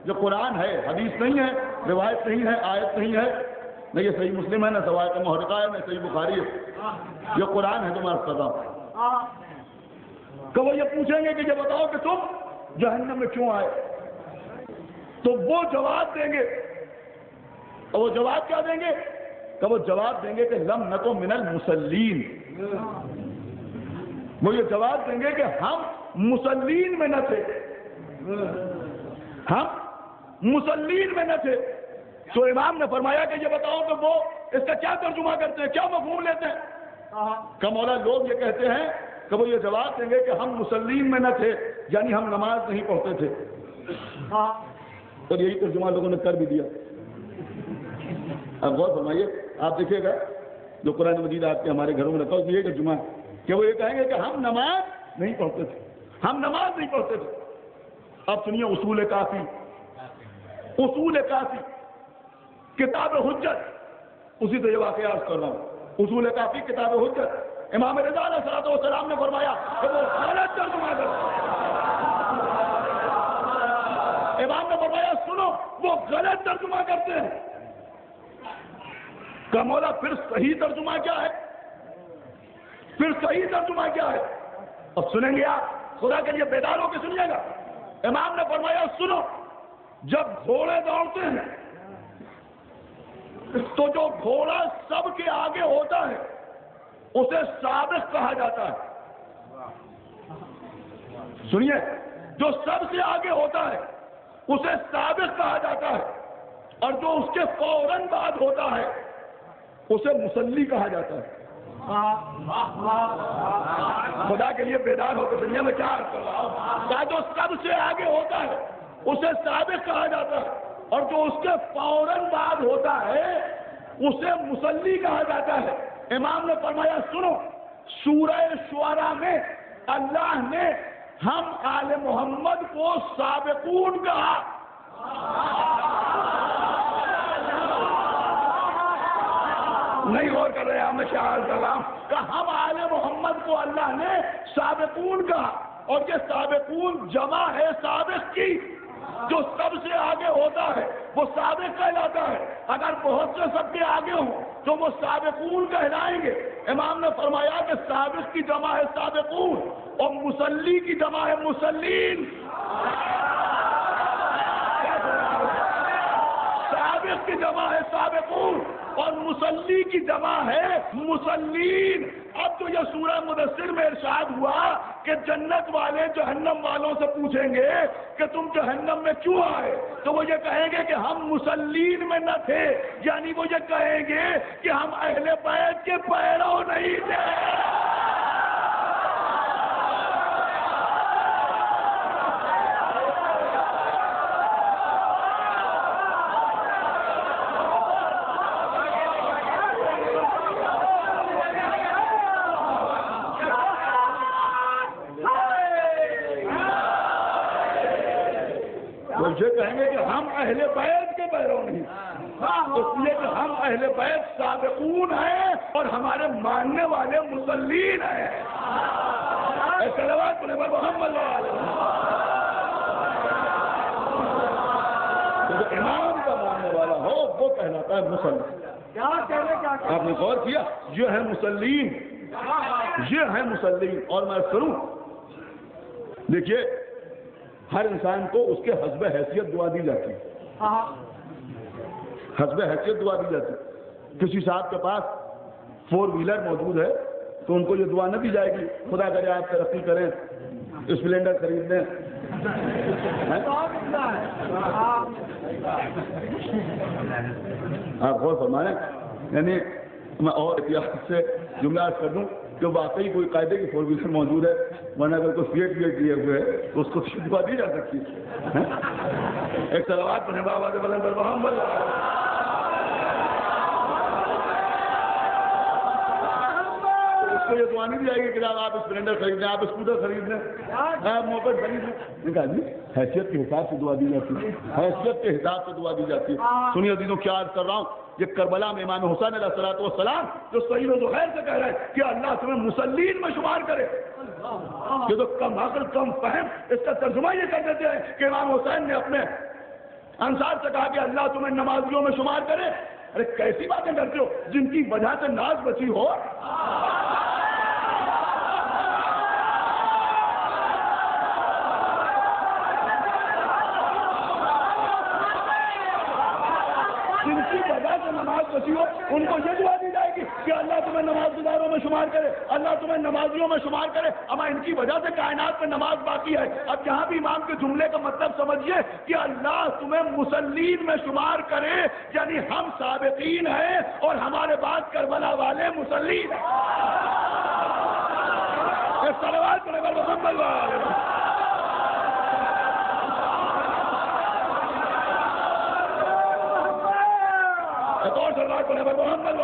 جو قرآن ہے, حدیث نہیں ہے, روایت نہیں ہے, آیت نہیں ہے, نہ یہ صحیح مسلم ہے, نہ روایت محرقہ ہے, نہ صحیح بخاری ہے, یہ قرآن ہے. تم عرض کرتا ہوں کہ وہ یہ پوچھیں گے کہ یہ بتاؤ کہ تم جہنم میں کیوں آئے, تو وہ جواب دیں گے. اور وہ جواب کیا دیں گے؟ کہ وہ جواب دیں گے کہ لم نکو من المصلین. وہ یہ جواب دیں گے کہ ہم مصلین میں نہ تھے, ہم مصلین میں نہ تھے. تو امام نے فرمایا کہ یہ بتاؤ کہ وہ اس کا کیا ترجمہ کرتے ہیں, کیا مفہوم لیتے ہیں؟ کہ مولا لوگ یہ کہتے ہیں کہ وہ یہ جواب دیں گے کہ ہم مصلین میں نہ تھے, یعنی ہم نماز نہیں پڑھتے تھے. اور یہی ترجمہ لوگوں نے کر بھی دیا. اب غور فرمائیے, آپ دیکھیے گا جو قرآن مجید آپ کے ہمارے گھروں میں رکھا اس یہ ترجمہ کہ وہ یہ کہیں گے کہ ہم نماز نہیں پڑھتے تھے, ہم نماز نہیں پڑھتے تھے. اب سنیے اصول کافی, اصول کافی کتاب حجت, اسی سے یہ واقعہ عرض کر رہا ہوں. اصول کافی کتاب حجت, امام رضا علیہ السلام نے فرمایا کہ وہ غلط ترجمہ کرتے. امام نے فرمایا سنو وہ غلط ترجمہ کرتے ہیں. کہ مولا پھر صحیح ترجمہ کیا ہے, پھر صحیح ترجمہ کیا ہے؟ اب سنیں گے آپ, خدا کے لیے بیدار ہو کے سنیے گا. امام نے فرمایا سنو, جب گھوڑے دوڑتے ہیں تو جو گھوڑا سب کے آگے ہوتا ہے اسے سابق کہا جاتا ہے. سنیے, جو سب سے آگے ہوتا ہے اسے سابق کہا جاتا ہے, اور جو اس کے فوراً بعد ہوتا ہے اسے مصلی کہا جاتا ہے۔ خدا کے لیے بیدار ہو کے دنیا میں کیا عرض کر رہا ہوں، جو سب سے آگے ہوتا ہے اسے سابق کہا جاتا ہے، اور جو اس کے فوراً بعد ہوتا ہے اسے مصلی کہا جاتا ہے۔ امام نے فرمایا سنو، سورہ شعراء میں اللہ نے ہم آل محمد کو سابقون کہا، نہیں غور کر رہے ہم شاہ سلام کہ ہم آل محمد کو اللہ نے سابقون کہا، اور یہ سابقون جمع ہے سابق کی، جو سب سے آگے ہوتا ہے وہ سابق کہلاتا ہے، اگر بہت سے سب کے آگے ہوں تو وہ سابقون کہلائیں گے۔ امام نے فرمایا کہ سابق کی جمع ہے سابقون اور مصلی کی جمع ہے مصلین۔ سابق کی جمع ہے سابقون اور مصلی کی جمع ہے مصلین۔ اب تو یہ سورہ مدثر میں ارشاد ہوا کہ جنت والے جہنم والوں سے پوچھیں گے کہ تم جہنم میں کیوں آئے، تو وہ یہ کہیں گے کہ ہم مصلین میں نہ تھے، یعنی وہ یہ کہیں گے کہ ہم اہل بیت کے پیرو نہیں تھے۔ یہ کہیں گے کہ ہم اہل بیت کے پیرو نہیں، اس لیے کہ ہم اہل بیت سابقون ہیں اور ہمارے ماننے والے مصلین ہیں۔ صلوات پڑھیں محمد علیہ۔ جو امام کا ماننے والا ہو وہ کہلاتا ہے مصلی۔ آپ نے غور کیا، یہ ہے مصلین، یہ ہے مصلین۔ اور میں کروں، دیکھیے ہر انسان کو اس کے حسب حیثیت دعا دی جاتی ہے، حسب حیثیت دعا دی جاتی ہے۔ کسی صاحب کے پاس 4 ویلر موجود ہے تو ان کو یہ دعا نہ دی جائے گی خدا کرے آپ ترقی کریں، اسپلینڈر خرید لیں۔ آپ غور فرمائیں، یعنی میں اور احتیاط سے جملہ کر دوں کہ واقعی کوئی قاعدے کی 4 ویلر موجود ہے، ورنہ اگر کوئی فیٹ لیے ہوئے تو اس کو دعا دی جا سکتی ہے۔ ایک صلوات پڑھیں بابا کے بلند پر محمد۔ اس کو یہ دعا نہیں دی جائے گی کہ آپ اسپلینڈر خرید لیں، آپ اسکوٹر خرید لیں، آپ موپڈ خرید لیں۔ کہا جی حیثیت کے حساب سے دعا دی جاتی ہے، حیثیت کے حساب سے دعا دی جاتی ہے۔ سنیے عزیزوں کیا عرض کر رہا ہوں، یہ کربلا میں امام حسین علیہ السلام جو سعید و زہیر سے کہہ رہے ہیں کہ اللہ تمہیں مصلین میں شمار کرے، یہ تو کم عقل کم فہم اس کا ترجمہ یہ کر دیتے ہیں کہ امام حسین نے اپنے انصار سے کہا کہ اللہ تمہیں نمازیوں میں شمار کرے۔ ارے کیسی باتیں کرتے ہو جن کی وجہ سے ناز بچی ہو۔ جن کی وجہ سے نماز بچی ہو ان کو یہ دعا دی جائے گی کہ اللہ تمہیں نماز گزاروں میں شمار کرے، اللہ تمہیں نمازیوں میں شمار کرے۔ اما ان کی وجہ سے کائنات میں نماز باقی ہے۔ اب یہاں بھی امام کے جملے کا مطلب سمجھیے کہ اللہ تمہیں مصلین میں شمار کرے، یعنی ہم سابقین ہیں اور ہمارے بعد کربلا والے مصلین ہیں۔ صلوات پڑھیں محمد علیہ۔ محمد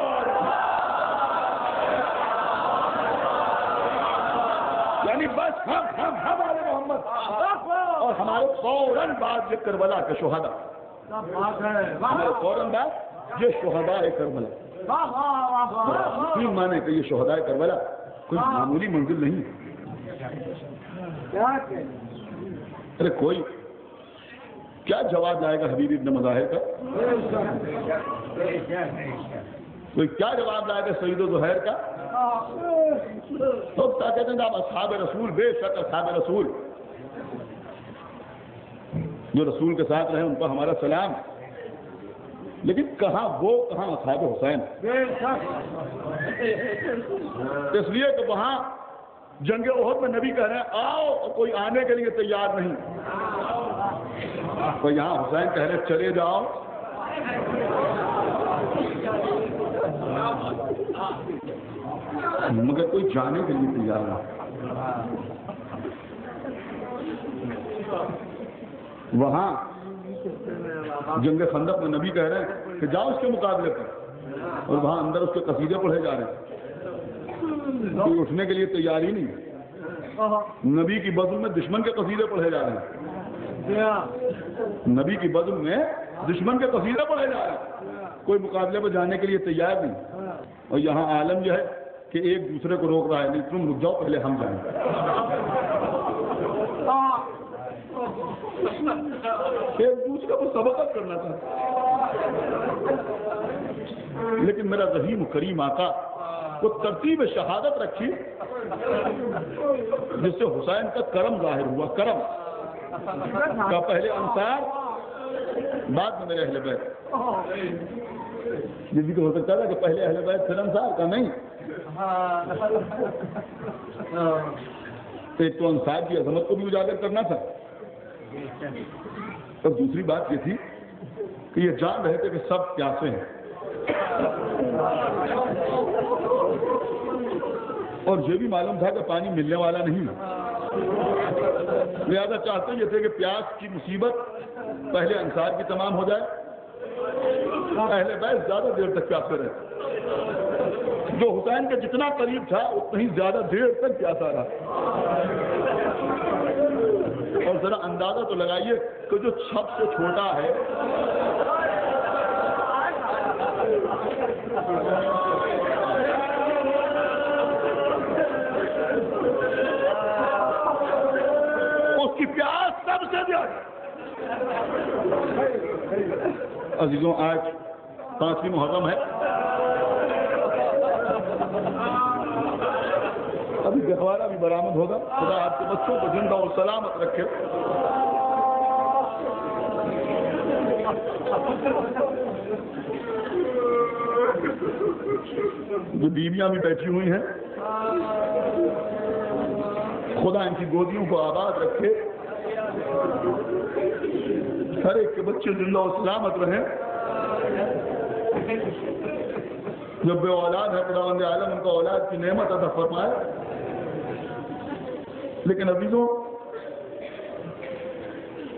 یعنی بس ہم ہمارے محمد اور ہمارے فوراً بعد یہ کربلا کے شہداء، ہمارے فوراً بعد یہ شہداء کربلا۔ یقین مانے کہ یہ شہداء کربلا کوئی معمولی منزل نہیں ہے۔ ارے کوئی کیا جواب لائے گا حبیب ابن مظاہر کا؟ کوئی کیا جواب لائے گا سعید و زہیر کا؟ تو کیا کہتے ہیں آپ اصحاب رسول، بے شک اصحاب رسول جو رسول کے ساتھ رہے ان پر ہمارا سلام، لیکن کہاں وہ کہاں اصحاب حسین؟ اس لیے کہ وہاں جنگ احد میں نبی کہہ رہے ہیں آؤ، اور کوئی آنے کے لیے تیار نہیں۔ تو یہاں حسین کہہ رہے چلے جاؤ، مگر کوئی جانے کے لیے تیار نہ. وہاں جنگ خندق میں نبی کہہ رہے ہیں کہ جاؤ اس کے مقابلے پر, اور وہاں اندر اس کے قصیدے پڑھے جا رہے ہیں. کوئی اٹھنے کے لیے تیار ہی نہیں. نبی کی بزم میں دشمن کے قصیدے پڑھے جا رہے ہیں. نبی کی بزم میں دشمن کے قصیدے پڑھے جا رہے ہیں. کوئی مقابلے پر جانے کے لیے تیار نہیں. اور یہاں عالم یہ ہے کہ ایک دوسرے کو روک رہا ہے, نہیں تم رک جاؤ پہلے ہم جائیں. ایک دوسرے کو سبقت کرنا تھا. لیکن میرا رحیم کریم آقا کو ترتیب شہادت رکھی جس سے حسین کا کرم ظاہر ہوا. کرم کا پہلے انصار, بعد میں میرے اہل بیت. یہ بھی تو ہو سکتا تھا کہ پہلے اہل بیت پھر انصار کا, نہیں. ایک تو انصار کی عظمت کو بھی اجاگر کرنا تھا, اور دوسری بات یہ تھی کہ یہ جان رہے تھے کہ سب پیاسے ہیں, اور یہ بھی معلوم تھا کہ پانی ملنے والا نہیں. لہذا چاہتے یہ تھے کہ پیاس کی مصیبت پہلے انصار کی تمام ہو جائے, اہل بیت زیادہ دیر تک پیاسے رہے. جو حسین کے جتنا قریب تھا اتنا ہی زیادہ دیر تک پیاسا رہا. اور ذرا اندازہ تو لگائیے کہ جو سب سے چھوٹا ہے اس کی پیاس سب سے زیادہ. عزیزوں, آج 5ویں محرم ہے. ابھی گہوارہ بھی برآمد ہوگا. خدا آپ کے بچوں کو زندہ اور سلامت رکھے. جو بیویاں بھی بیٹھی ہوئی ہیں, خدا ان کی گودیوں کو آباد رکھے. ہر ایک کے بچے زندہ اور سلامت رہیں. جو بے اولاد ہے خداوند عالم ان کو اولاد کی نعمت عطا فرمائے. لیکن عزیزوں,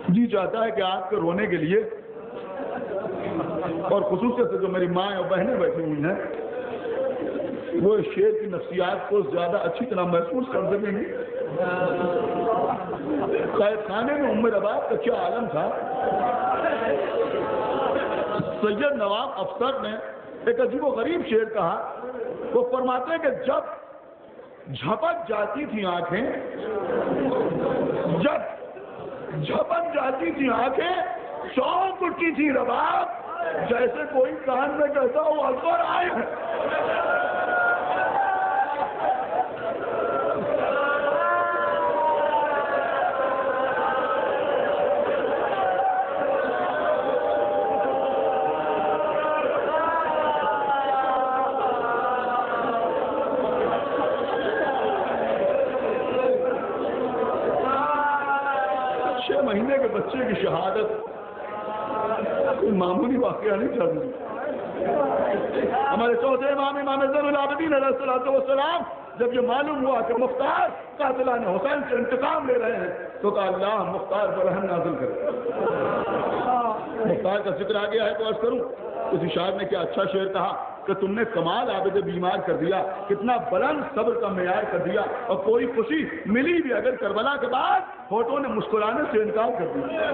جی چاہتا ہے کہ آپ کے رونے کے لیے, اور خصوصیت سے جو میری ماں اور بہنیں بیٹھی ہوئی ہیں, وہ شیر کی نفسیات کو زیادہ اچھی طرح محسوس کر سکیں گی. قید خانے میں ام رباب کا کیا عالم تھا. سید نواب افسر نے ایک عجیب و غریب شعر کہا. وہ فرماتے ہیں کہ جب جھپک جاتی تھی آنکھیں, جب جھپک جاتی تھی آنکھیں, چونک اٹھتی تھی رباب, جیسے کوئی کان میں کہتا ہو اکبر آئے ہیں. مہینے کے بچے کی شہادت کوئی معمولی واقعہ نہیں چل رہی. ہمارے چوتھے امام زین العابدین علیہ السلام جب یہ معلوم ہوا کہ مختار قاتلان حسین سے انتقام لے رہے ہیں تو کہا اللہ مختار پر رحم نازل کرے. مختار کا ذکر آ گیا ہے تو عرض کروں, کسی شاعر نے کیا اچھا شعر کہا کہ تم نے کمال عابد بیمار کر دیا, کتنا بلند صبر کا معیار کر دیا, اور کوئی خوشی ملی بھی اگر کربلا کے بعد ہوٹوں نے مسکرانے سے انکار کر دیا.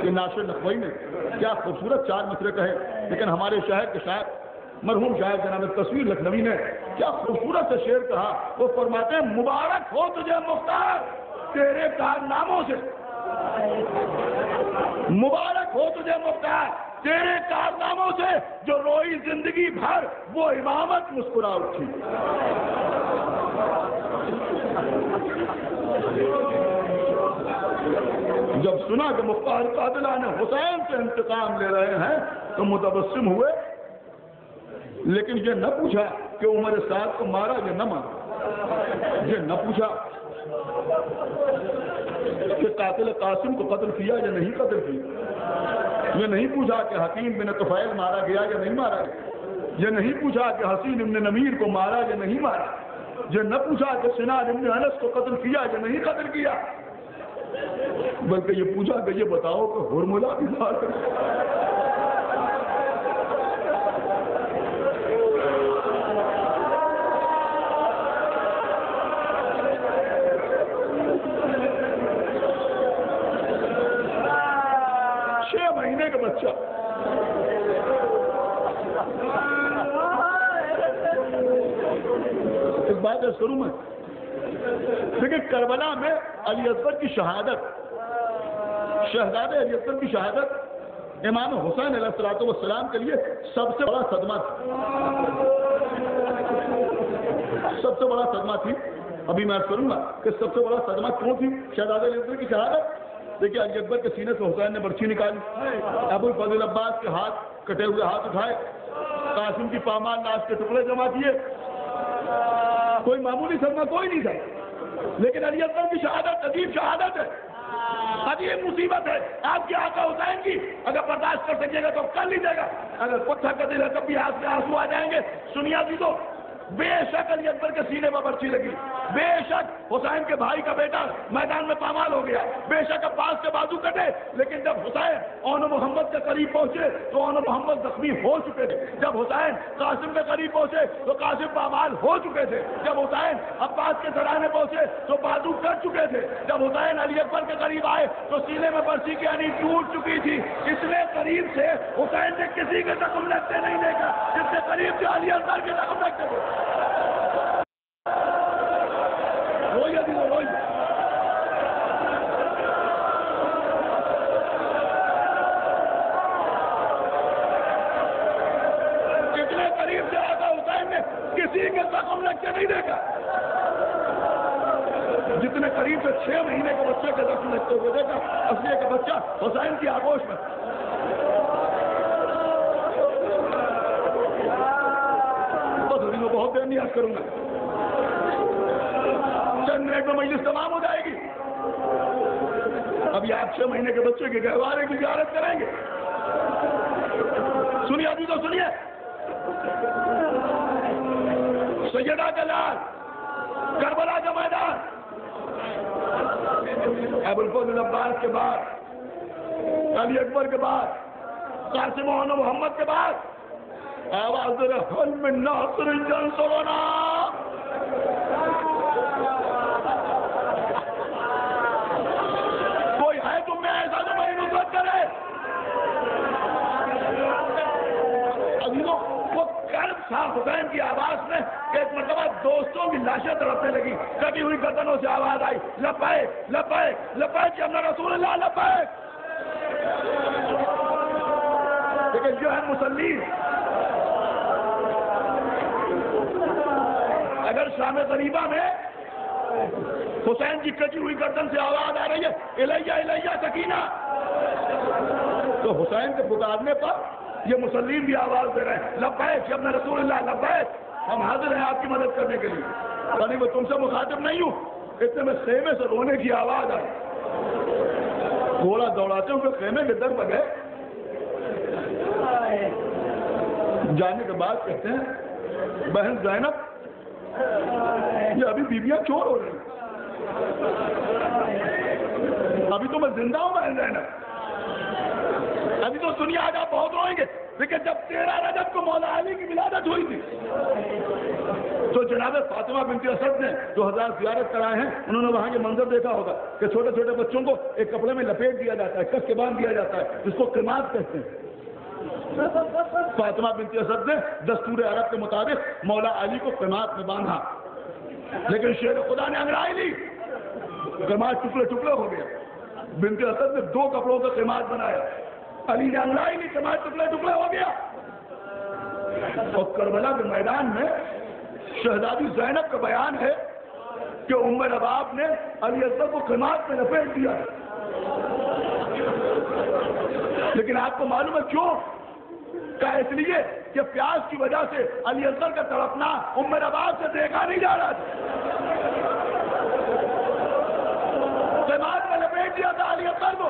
یہ ناصر نقوی نے کیا خوبصورت 4 مصرے کہے, لیکن ہمارے شہر کے شاعر مرحوم شاعر جناب تصویر لکھنوی نے کیا خوبصورت سے شعر کہا. وہ فرماتے ہیں مبارک ہو تجھے مختار تیرے کارناموں سے, مبارک ہو تجھے مختار تیرے کارناموں سے, جو روئی زندگی بھر وہ امامت مسکرا اٹھی. جب سنا کہ مختار قاتلان حسین سے انتقام لے رہے ہیں تو متبسم ہوئے, لیکن یہ نہ پوچھا کہ عمر سعد کو مارا یا نہ مارا. یہ نہ پوچھا کہ قاتل قاسم کو قتل کیا یا نہیں قتل کیا. یہ نہیں پوچھا کہ حکیم بن طفیل مارا گیا یا نہیں مارا گیا، یہ نہیں پوچھا کہ حسین ابن نمیر کو مارا یا نہیں مارا، یہ نہ پوچھا کہ سنان ابن انس کو قتل کیا یا نہیں قتل کیا، بلکہ یہ پوچھا کہ یہ بتاؤ کہ ہرملہ بھی مارا گیا۔ کا بچہ ایک بات ہے شروع میں لیکن کربلا میں علی اکبر کی شہادت، شہزادہ علی اکبر کی شہادت امام حسین علیہ السلام کے لیے سب سے بڑا صدمہ تھا، سب سے بڑا صدمہ تھی۔ ابھی میں عرض کروں گا کہ سب سے بڑا صدمہ کیوں تھی شہزادہ علی اکبر کی شہادت؟ دیکھیے علی اکبر کے سینے سے حسین نے برچھی نکالی، ابو الفضل عباس کے ہاتھ کٹے ہوئے ہاتھ اٹھائے، قاسم کی پامال لاش کے ٹکڑے جمع کیے، کوئی معمولی صدمہ کوئی نہیں تھا، لیکن علی اکبر کی شہادت عجیب شہادت ہے، عجیب مصیبت ہے۔ آپ کے آقا حسین کی اگر برداشت کر سکیے گا تو کر لیجیے گا، اگر پتھر کا دل ہے تب بھی ہاتھ میں آنسو آ جائیں گے۔ سنیے عزیزو، بے شک علی اکبر کے سینے میں برچھی لگی، بے شک حسین کے بھائی کا بیٹا میدان میں پامال ہو گیا، بے شک عباس کے بازو کٹے، لیکن جب حسین اون محمد کے قریب پہنچے تو اون محمد زخمی ہو چکے تھے، جب حسین قاسم کے قریب پہنچے تو قاسم پامال ہو چکے تھے، جب حسین عباس کے سرانے پہنچے تو بازو کٹ چکے تھے، جب حسین علی اکبر کے قریب آئے تو سینے میں برچھی کی یعنی ٹوٹ چکی تھی۔ اتنے قریب سے حسین نے کسی کے زخم لگتے نہیں دیکھا جتنے قریب سے علی اکبر کے زخم لگتے تھے۔ کسی کے زخم لگتے نہیں دیکھا جتنے قریب سے 6 مہینے کے بچے کے زخم لگتے ہوئے دیکھا، اصلی کا بچہ حسین کی آغوش میں۔ بس ابھی میں بہت دیر نہیں عرض کروں گا، چند منٹ میں مجلس تمام ہو جائے گی۔ ابھی آپ 6 مہینے کے بچے کے گہوارے کی زیارت کریں گے۔ سنیے ابھی تو سنیے، سیدہ کا لال، کربلا کا میدان، ابو الفضل عباس کے بعد، علی اکبر کے بعد، قاسم و محمد کے بعد، آواز حل من ناصر ینصرنا، کوئی ہے تم میں ایسا جو میری نصرت کرے؟ عزیزوں، وہ کرب تھا حسین کی آواز میں کہ ایک مرتبہ دوستوں کی لاشیں تڑپنے لگی، کبھی ہوئی گردنوں سے آواز آئی، لبیک لبیک لبیک یا رسول اللہ لبیک۔ لیکن جو ہے مسلم، اگر شام غریبہ میں حسین کی کٹی ہوئی گردن سے آواز آ رہی ہے الیہ الیہ سکینہ، تو حسین کے پکارنے پر یہ مسلم بھی آواز دے رہے ہیں، لبیک یا رسول اللہ لبیک، ہم حاضر ہیں آپ کی مدد کرنے کے لیے، یعنی میں تم سے مخاطب نہیں ہوں۔ اتنے میں خیمے سے رونے کی آواز آئی، گھوڑا دوڑاتے ہوئے خیمے کے در پر گئے، جانے کے بعد کہتے ہیں بہن زینب یہ ابھی بیویاں چور ہو رہی ہیں، ابھی تو میں زندہ ہوں بہن زینب، ابھی تو سنیے آج آپ بہت روئیں گے، لیکن جب 13 رجب کو مولا علی کی ولادت ہوئی تھی تو جناب فاطمہ بنت اسد نے جو حضرات زیارت کرائے ہیں انہوں نے وہاں یہ منظر دیکھا ہوگا کہ چھوٹے چھوٹے بچوں کو ایک کپڑے میں لپیٹ دیا جاتا ہے، کس کے باندھ دیا جاتا ہے، جس کو قماد کہتے ہیں۔ فاطمہ بنت اسد نے دستور عرب کے مطابق مولا علی کو قماد میں باندھا، لیکن شیر خدا نے انگڑائی لی، قماد ٹکڑے ٹکڑے ہو گیا، بنت اسد نے 2 کپڑوں کا قماد بنایا، علی نے انگڑائی لی، قماد ٹکڑے ٹکڑے ہو گیا۔ اور کربلا کے میدان میں شہزادی زینب کا بیان ہے کہ ام رباب نے علی اکبر کو قماد میں لپیٹ دیا، لیکن آپ کو معلوم ہے کیوں؟ کہ اس لیے کہ پیاس کی وجہ سے علی اکبر کا تڑپنا ام رباب سے دیکھا نہیں جا رہا تھا، قماد میں لپیٹ دیا تھا علی اکبر کو۔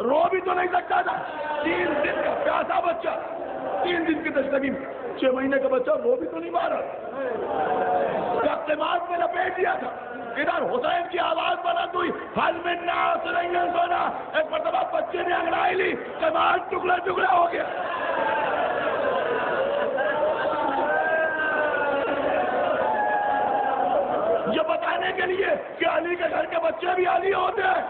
رو بھی تو نہیں سکتا تھا. 3 دن کا پیاسا بچہ 3 دن کی تشنگی میں. 6 مہینے کا بچہ رو بھی تو نہیں مارا. دماغ میں لپیٹ دیا تھا. ادھر حسین کی آواز بلند ہوئی, حل من ناصر سونا. ایک مرتبہ بچے نے انگڑائی لی, دماغ ٹکڑا ٹکڑا ہو گیا. یہ بتانے کے لیے کہ علی کے گھر کے بچے بھی علی ہوتے ہیں.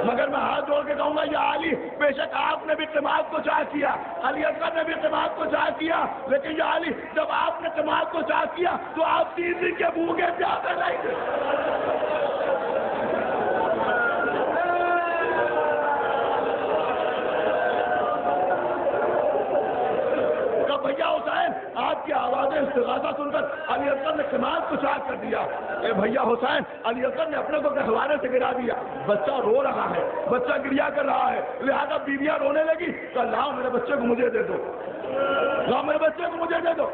مگر میں ہاتھ جوڑ کے کہوں گا یا علی, بے شک آپ نے بھی دماغ کو چاہ کیا, علی اکبر نے بھی دماغ کو چاہ کیا, لیکن یا علی جب آپ نے دماغ کو چاہ کیا تو آپ 3 دن کے بھوکے پیاسے نہیں تھے. بھیا حسین, آپ کی آوازیں استغاثہ سن کر علی اکبر نے دماغ کو چاہ کر دیا. اے بھیا حسین, علی اکبر نے اپنے کو گہوارے سے گرا دیا. بچہ رو رہا ہے, بچہ گریا کر رہا ہے, لہذا بیویاں رونے لگی تو لاؤ میرے بچے کو مجھے دے دو, لاؤ میرے بچے کو مجھے دے دو.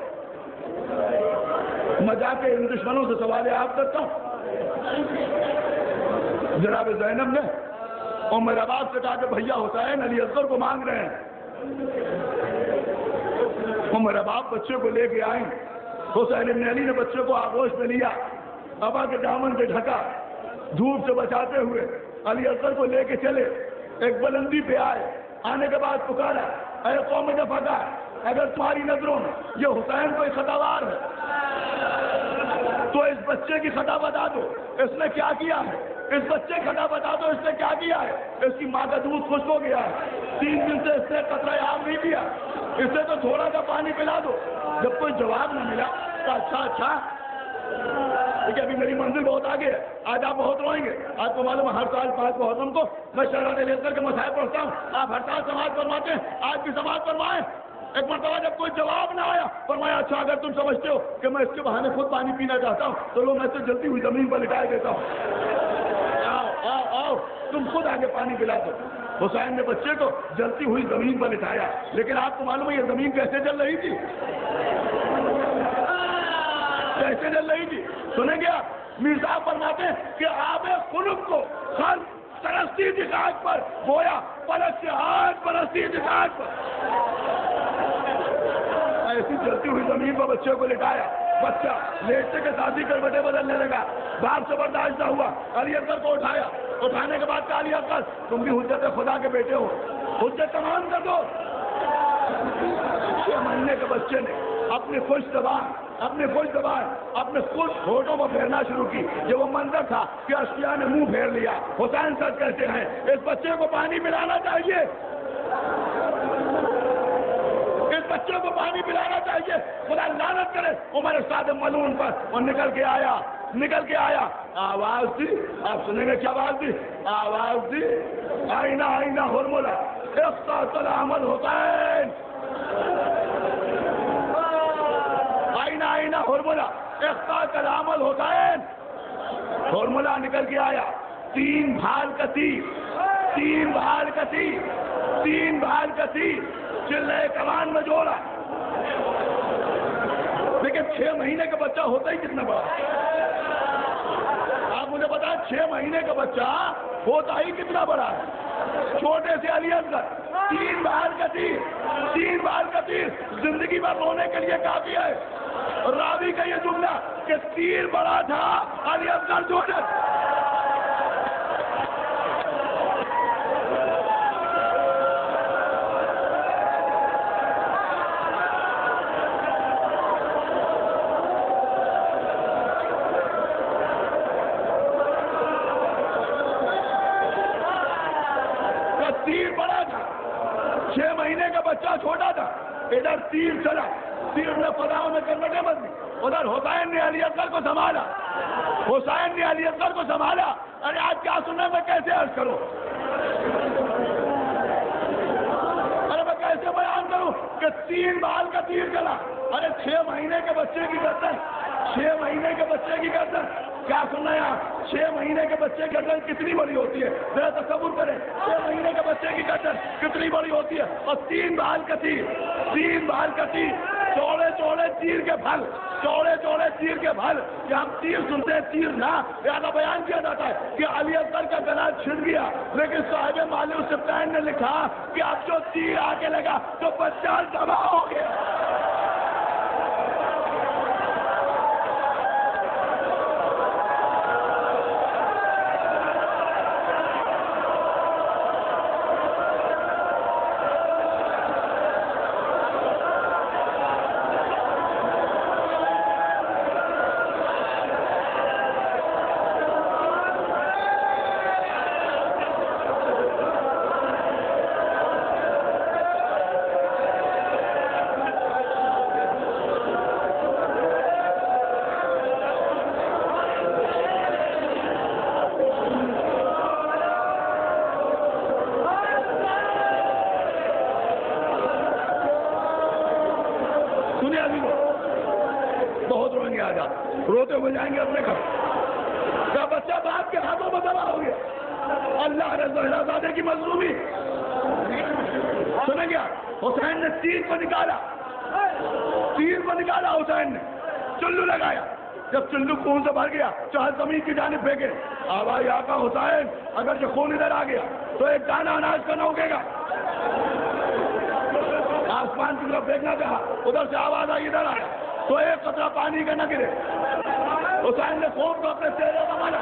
میں جا کے ان دشمنوں سے سوال آپ کرتا ہوں. جناب زینب نے عمر عباس سے کہا کہ بھیا حسین علی اکبر کو مانگ رہے ہیں. عمر عباس بچے کو لے کے آئیں. حسین ابن علی نے بچے کو آغوش میں لیا, ابا کے دامن سے ڈھکا, دھوپ سے بچاتے ہوئے علی اکبر کو لے کے چلے. ایک بلندی پہ آئے, آنے کے بعد پکارا, اے قوم جفاکا, اگر تمہاری نظروں میں یہ حسین کوئی خطاوار ہے تو اس بچے کی خطا بتا دو, اس نے کیا کیا ہے. اس بچے کی خطا بتا دو, اس نے کیا کیا ہے. اس کی ماں کا دودھ خشک ہو گیا ہے, 3 دن سے اس نے قطرہ آب نہیں پیا, اسے تو تھوڑا سا پانی پلا دو. جب کوئی جواب نہ ملا تو اچھا دیکھیے ابھی میری منزل بہت آگے ہے, آج آپ بہت روئیں گے. آپ کو معلوم ہے ہر سال 5 محرم کو میں شہران لے کر کے مسائل پڑھتا ہوں, آپ ہر سال سماعت فرماتے ہیں, آج بھی سماعت فرمائیں. ایک مرتبہ جب کوئی جواب نہ آیا فرمایا اچھا اگر تم سمجھتے ہو کہ میں اس کے بہانے خود پانی پینا چاہتا ہوں تو لو میں سے جلتی ہوئی زمین پر لٹائے دیتا ہوں, آؤ تم خود آگے پانی پلا دو. حسین نے بچے کو جلتی ہوئی زمین پر لٹایا, لیکن آپ کو معلوم ہے یہ زمین کیسے جل رہی تھی, کیسے جل رہی تھی. سنیں گے آپ, میر صاحب فرماتے ہیں کہ آب خلق کو خل ترستی تھی خاک پر, گویا پلک سے ہاتھ برستی تھی خاک پر. ایسی جلتی ہوئی زمین پر بچے کو لٹایا. بچہ لیٹنے کے ساتھ ہی کربٹیں بدلنے لگا, باپ سے برداشت نہ ہوا. علی اکبر کو اٹھایا, اٹھانے کے بعد کہا علی اکبر تم بھی حجت خدا کے بیٹے ہو, حجت تمام کر دو. 6 مہینے کے بچے نے اپنی خوش زبان اپنے خود ہونٹوں کو پھیرنا شروع کی. یہ وہ منظر تھا کہ اشقیاء نے منہ پھیر لیا. حسین سچ کہتے ہیں اس بچے کو پانی پلانا چاہیے, اس بچے کو پانی پلانا چاہیے. خدا لعنت کرے عمر استاد ملعون پر. اور نکل کے آیا, آواز دی. آپ سنیں گے کیا آواز دی, آواز دی آئینہ ہرملا اختاصل عمل حسین. آئینہ ہرملا اختاصل عمل حسین. ہرملا نکل کے آیا, 3 بھال کا تیر چلے کمان میں جوڑا. لیکن 6 مہینے کا بچہ ہوتا ہی کتنا بڑا, آپ مجھے بتائیں 6 مہینے کا بچہ ہوتا ہی کتنا بڑا ہے. چھوٹے سے علی اصغر 3 بار کا تیر زندگی بھر رونے کے لیے کافی ہے. راوی کا یہ جملہ کہ تیر بڑا تھا, علی اصغر چھوٹا. تیر بڑا تھا, 6 مہینے کا بچہ چھوٹا تھا. ادھر تیر چلا, تیر نے فضاؤں میں کربٹیں بدلی. ادھر حسین نے علی اصغر کو سنبھالا. ارے آج کیا سننا میں کیسے عرض کروں, ارے میں کیسے بیان کروں کہ 3 بال کا تیر چلا. ارے 6 مہینے کے بچے کی گردن, کیا سننا ہے آپ, 6 مہینے کے بچے کی گردن کتنی بڑی ہوتی ہے, ذرا تصور کریں. 6 مہینے کے بچے کی گردن کتنی بڑی ہوتی ہے, اور 3 بال کا تیر چوڑے چوڑے تیر کے پھل، چوڑے چوڑے تیر کے پھل، کہ ہم تیر سنتے ہیں تیر نہ، لہذا بیان کیا جاتا ہے کہ علی اکبر کا گلا چھڑ گیا، لیکن صاحب مالیو سبطین نے لکھا کہ اب جو تیر آگے لگا تو بچہ تباہ ہو گیا۔ بہت روئیں گے آج آپ، روتے ہوئے جائیں گے اپنے گھر، کیا بچہ باپ کے ہاتھوں میں تباہ ہو گیا؟ اللہ رضا کی مظلومی سنیں گے آپ؟ حسین نے تیر کو نکالا، تیر کو نکالا، حسین نے چلو لگایا، جب چلو خون سے بھر گیا چاہے زمین کی جانب پھینکے، آواز آقا حسین اگر جو خون ادھر آ گیا تو ایک دانہ اناج کا نہ اگے گا، آسمان کی طرف پھینکنا چاہا، ادھر سے آواز آئی ادھر آیا تو ایک قطرہ پانی کا نہ گرے۔ حسین نے خون کو اپنے چہرے پر ملا،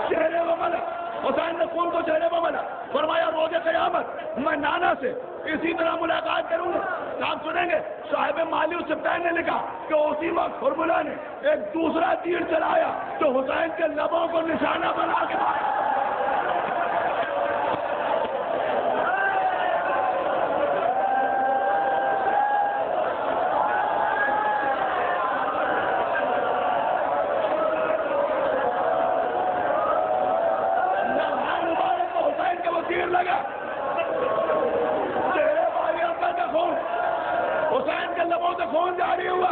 چہرے پر ملا، حسین نے خون کو چہرے پر ملا، فرمایا روز قیامت میں نانا سے اسی طرح ملاقات کروں گا۔ آپ سنیں گے صاحب مالیو سبطین نے لکھا کہ اسی وقت حرملہ نے ایک دوسرا تیر چلایا تو حسین کے لبوں کو نشانہ بنا کے مارا۔ لگا چہرے والی اکبر کا خون، حسین کے لبوں سے خون جاری ہوا،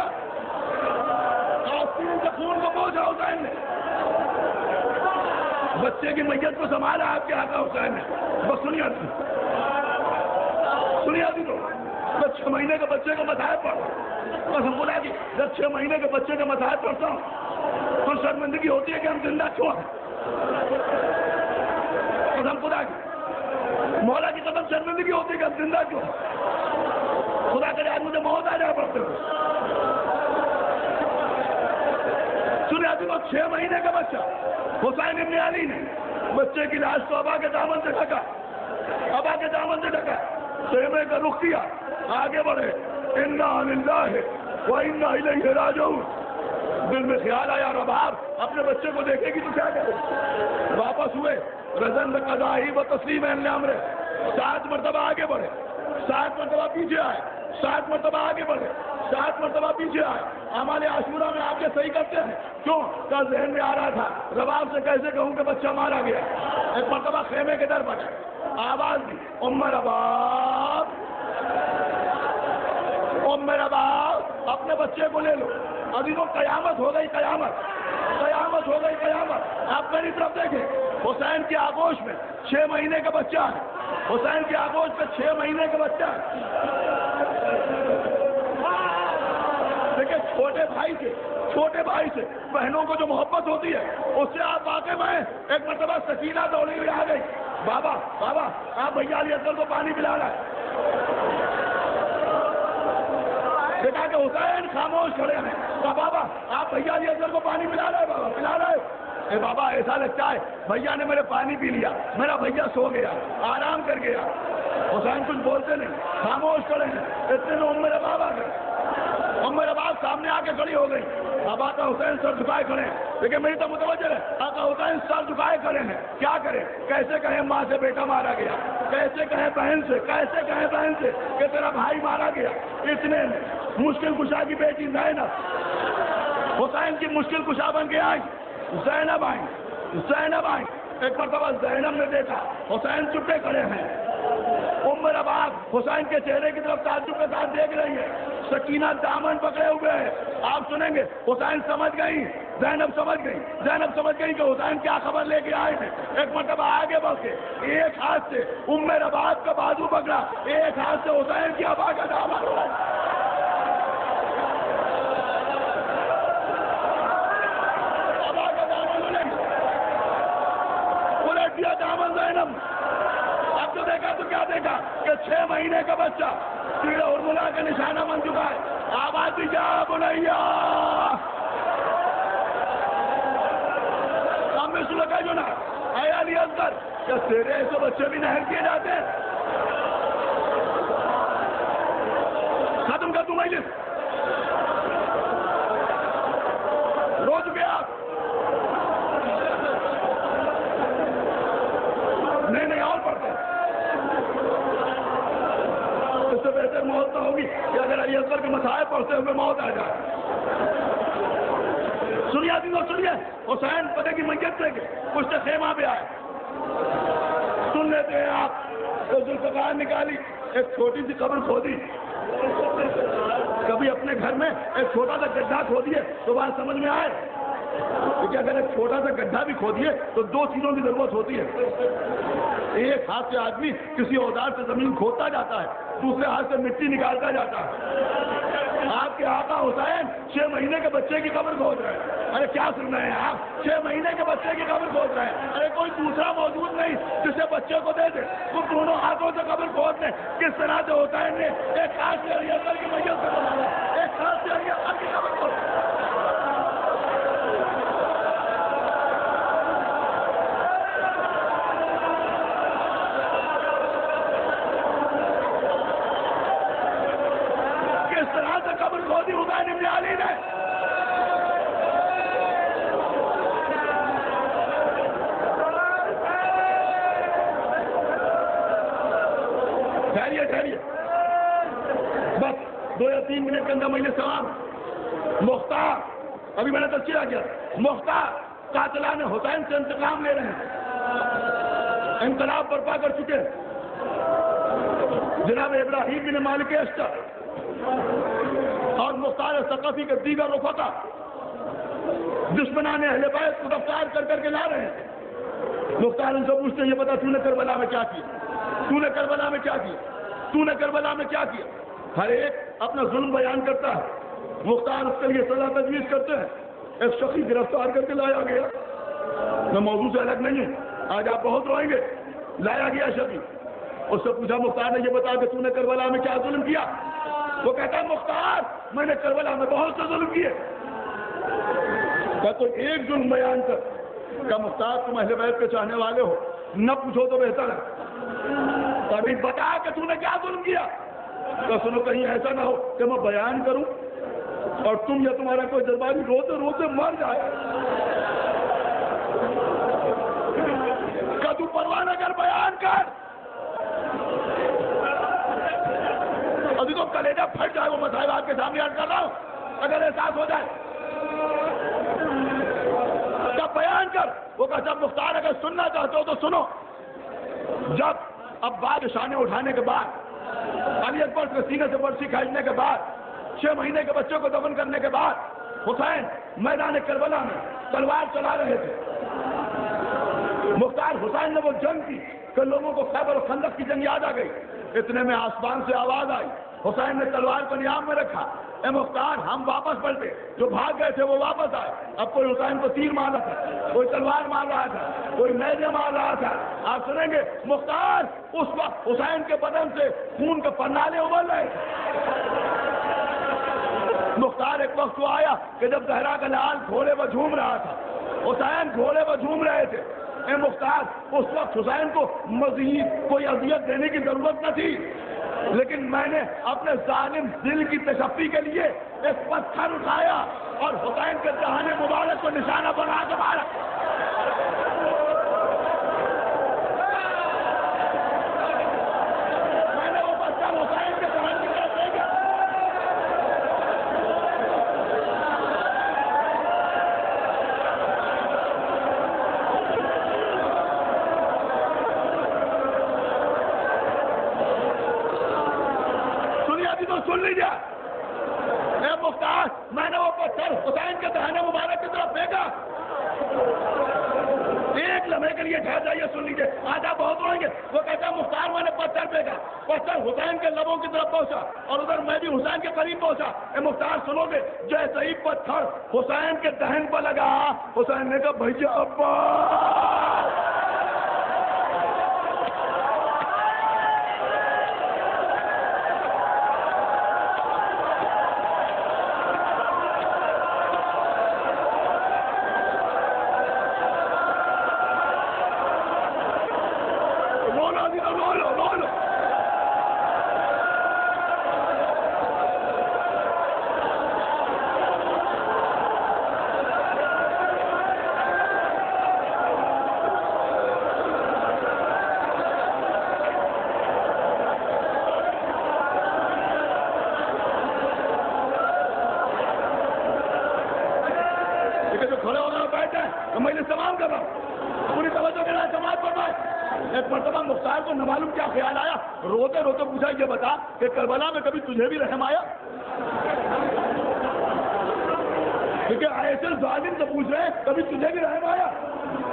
آستین سے خون کو پہنچا حسین نے، بچے کی میت کو سنبھالا آپ کے آقا حسین نے۔ بس سنیے آتی تو میں 6 مہینے کے بچے کا مسائل پڑھتا ہوں، بس ہم بولا کہ جب 6 مہینے کے بچے کا مسائل پڑھتا ہوں تو شرمندگی ہوتی ہے کہ ہم زندہ کیوں ہیں، بس ہم خدا کی مولا کی قدم شرمندگی ہوتی ہے کہ ہم زندہ کیوں، خدا کرے آج مجھے موت آ جائے پڑتے ہوئے۔ سنے آتی تو 6 مہینے کا بچہ حسین ابن علی نے بچے کی لاش کو ابا کے دامن سے ڈھکا، ابا کے دامن سے ڈھکا، خیمے کا رخ کیا، آگے بڑھے، انا للہ و انا الیہ راجعون۔ دل میں خیال آیا رباب اپنے بچے کو دیکھے گی تو کیا کرے، واپس ہوئے، رضن بقضائی و تسلیم امرے، 7 مرتبہ آگے بڑھے، 7 مرتبہ پیچھے آئے، 7 مرتبہ آگے بڑھے، 7 مرتبہ پیچھے آئے۔ اعمال عاشورہ میں آپ کے صحیح کرتے ہیں کیوں؟ کا ذہن میں آ رہا تھا رباب سے کیسے کہوں کہ بچہ مارا گیا۔ ایک مرتبہ خیمے کے در پر آواز دی، ام رباب، ام رباب اپنے بچے کو لے لو۔ ابھی تو قیامت ہو گئی، قیامت، قیامت ہو گئی، قیامت۔ آپ میری طرف دیکھیں، حسین کی آغوش میں 6 مہینے کا بچہ ہے، حسین کی آغوش میں 6 مہینے کا بچہ ہے۔ دیکھیں چھوٹے بھائی سے بہنوں کو جو محبت ہوتی ہے اس سے آپ واقف ہیں۔ ایک مرتبہ سکینہ دوڑی ہوئی آ گئی، بابا بابا آپ بھیا علی اصغر کو پانی پلا رہا ہے۔ دیکھا کہ حسین خاموش کھڑے ہیں، کہا بابا آپ بھیا علی اصغر کو پانی پلا رہے، بابا پلا رہے۔ اے بابا ایسا لگتا ہے بھیا نے میرے پانی پی لیا، میرا بھیا سو گیا، آرام کر گیا۔ حسین کچھ بولتے نہیں، خاموش کھڑے ہیں۔ اتنے میں ام رباب آ گئے، ام رباب سامنے آ کے کھڑی ہو گئی۔ اب آقا حسین سر جھکائے کھڑے ہیں، لیکن میری تو متوجہ ہے آقا حسین سر جھکائے کھڑے ہیں، کیا کریں؟ کیسے کہیں ماں سے بیٹا مارا گیا، کیسے کہیں بہن سے، کیسے کہیں بہن سے کہ تیرا بھائی مارا گیا۔ اتنے میں مشکل کشا کی بیٹی زینب حسین کی مشکل کشا بن کے آئی، زینب آئی۔ ایک مرتبہ زینب نے دیکھا حسین چپے کھڑے ہیں، ام رباب حسین کے چہرے کی طرف تعجب کے ساتھ دیکھ رہی ہے، سکینہ دامن پکڑے ہوئے ہیں۔ آپ سنیں گے حسین سمجھ گئی، زینب سمجھ گئی کہ حسین کیا خبر لے کے آئے ہیں۔ ایک مرتبہ آگے بڑھ کے ایک ہاتھ سے ام رباب کا بازو پکڑا، ایک ہاتھ سے حسین کی ابا کا دامن کیا دیکھا کہ 6 مہینے کا بچہ تیر ارملا کا نشانہ بن چکا ہے. آواز دیجیے بنیا ہمیں سن لگا جو نا اے علی اصغر کیا تیرے ایسے بچے بھی نہر کیے جاتے ہیں؟ ختم کر دوں مجلس. رو چکے آپ؟ نہیں اور پڑھتے ہیں. اس سے بہتر موت نہ ہوگی کہ اگر علی اصغر کے مسائل پڑھتے ہوئے موت آ جائے. سنیے آدمی سنیے حسین پتے کی میت لے کے کچھ خیمہ پہ آئے. سن لیتے ہیں آپ. ذوالفقار نکالی ایک چھوٹی سی قبر کھودی. کبھی اپنے گھر میں ایک چھوٹا سا گڈھا کھودیے تو بات سمجھ میں آئے. کیونکہ اگر ایک چھوٹا سا گڈھا بھی کھودیے تو 2 چیزوں کی ضرورت ہوتی ہے. ایک ہاتھ سے آدمی کسی اوزار سے زمین کھودتا جاتا ہے, دوسرے ہاتھ سے مٹی نکالتا جاتا ہے. آپ کے آقا حسین 6 مہینے کے بچے کی قبر کھود رہے ہیں. ارے کیا سن رہے ہیں آپ؟ 6 مہینے کے بچے کی قبر کھود رہے ہیں. ارے کوئی دوسرا موجود نہیں جسے بچے کو دے دے. وہ دونوں ہاتھوں سے قبر کھود لیں. کس طرح سے حسین نے ایک ہاتھ سے علی اصغر کی میت سے بنایا, ایک ہاتھ سے علی اصغر کی قبر کھود. حسین ابن علی نے ٹھہریے بس 2 یا 3 منٹ کے اندر مجھے سلام. مختار ابھی میں نے تذکرہ کیا, مختار قاتلان حسین سے انتقام لے رہے ہیں, انقلاب برپا کر چکے ہیں. جناب ابراہیم بن مالک اشتر اور مختار ثقفی کے دیگر رفقا دشمنان اہل بیت کو گرفتار کر کے لا رہے ہیں. مختار ان سے پوچھتے ہیں یہ بتا تو نے کربلا میں کیا کیا, تو نے کربلا میں کیا کیا, تو نے کربلا میں کیا کیا. ہر ایک اپنا ظلم بیان کرتا ہے. مختار اس کے لیے سزا تجویز کرتے ہیں. ایک شخص گرفتار کر کے لایا گیا. میں موضوع سے الگ نہیں ہوں, آج آپ بہت روئیں گے. لایا گیا شخص, اس سے پوچھا مختار نے یہ بتا کہ تو نے کربلا میں کیا ظلم کیا. وہ کہتا ہے مختار میں نے کربلا میں بہت سے ظلم کیے. کیا تو ایک ظلم بیان کر. کہ مختار تم اہل بیت کے چاہنے والے ہو, نہ پوچھو تو بہتر ہے. ابھی بتا کہ تو نے کیا ظلم کیا. تو سنو کہیں ایسا نہ ہو کہ میں بیان کروں اور تم یا تمہارا کوئی درباری روتے روتے مر جائے. کہ تو پرواہ نہ کر, بیان کر. ابھی تو کلیجہ پھٹ جائے. وہ مسائل آپ کے سامنے عرض کر رہا ہوں, اگر احساس ہو جائے تب بیان کر. وہ کہتا مختار اگر سننا چاہتے ہو تو سنو. جب اب بعد شانے اٹھانے کے بعد, علی اکبر کے سینے سے برسی کھینچنے کے بعد, 6 مہینے کے بچوں کو دفن کرنے کے بعد, حسین میدان کربلا میں تلوار چلا رہے تھے. مختار حسین نے وہ جنگ کی کہ لوگوں کو خیبر و خندق کی جنگ یاد آ گئی. اتنے میں آسمان سے آواز آئی. حسین نے تلوار کو نیام میں رکھا. اے مختار ہم واپس پلٹے. جو بھاگ گئے تھے وہ واپس آئے. اب کوئی حسین کو تیر مار رہا تھا, کوئی تلوار مار رہا تھا, کوئی نیزے مار رہا تھا. آپ سنیں گے مختار اس وقت حسین کے بدن سے خون کے پرنالے ابل رہے تھے. مختار ایک وقت تو آیا کہ جب زہرا کا لال گھوڑے پر جھوم رہا تھا, حسین گھوڑے پر جھوم رہے تھے. اے مختار اس وقت حسین کو مزید کوئی اذیت دینے کی ضرورت نہ تھی, لیکن میں نے اپنے ظالم دل کی تشفی کے لیے ایک پتھر اٹھایا اور حسین کے دہان مبارک کو نشانہ بنا کے مارا. میں نے وہ پتھر حسین کے دہان کی طرف پھینکا. سن لیجیے. اے مختار میں نے وہ پتھر حسین کے دہانے مبارک کی طرف پھینکا. ایک لمحے کے لیے ٹھہر جائیے, سن لیجیے. آج آپ بہت روئیں گے. وہ کہتا ہے مختار میں نے پتھر پھینکا, پتھر حسین کے لبوں کی طرف پہنچا اور ادھر میں بھی حسین کے قریب پہنچا. اے مختار سنو گے, جیسے ہی پتھر حسین کے دہن پر لگا, حسین نے کہا بھیا ابا. تمام کر رہا ہوں، پوری توجہ کے ساتھ سماعت فرمائے۔ ایک مرتبہ مختار کو نہ معلوم کیا خیال آیا، روتے روتے پوچھا یہ بتا کہ کربلا میں کبھی تجھے بھی رحم آیا؟ کیونکہ ایسے ظالم سے پوچھ رہے ہیں کبھی تجھے بھی رحم آیا؟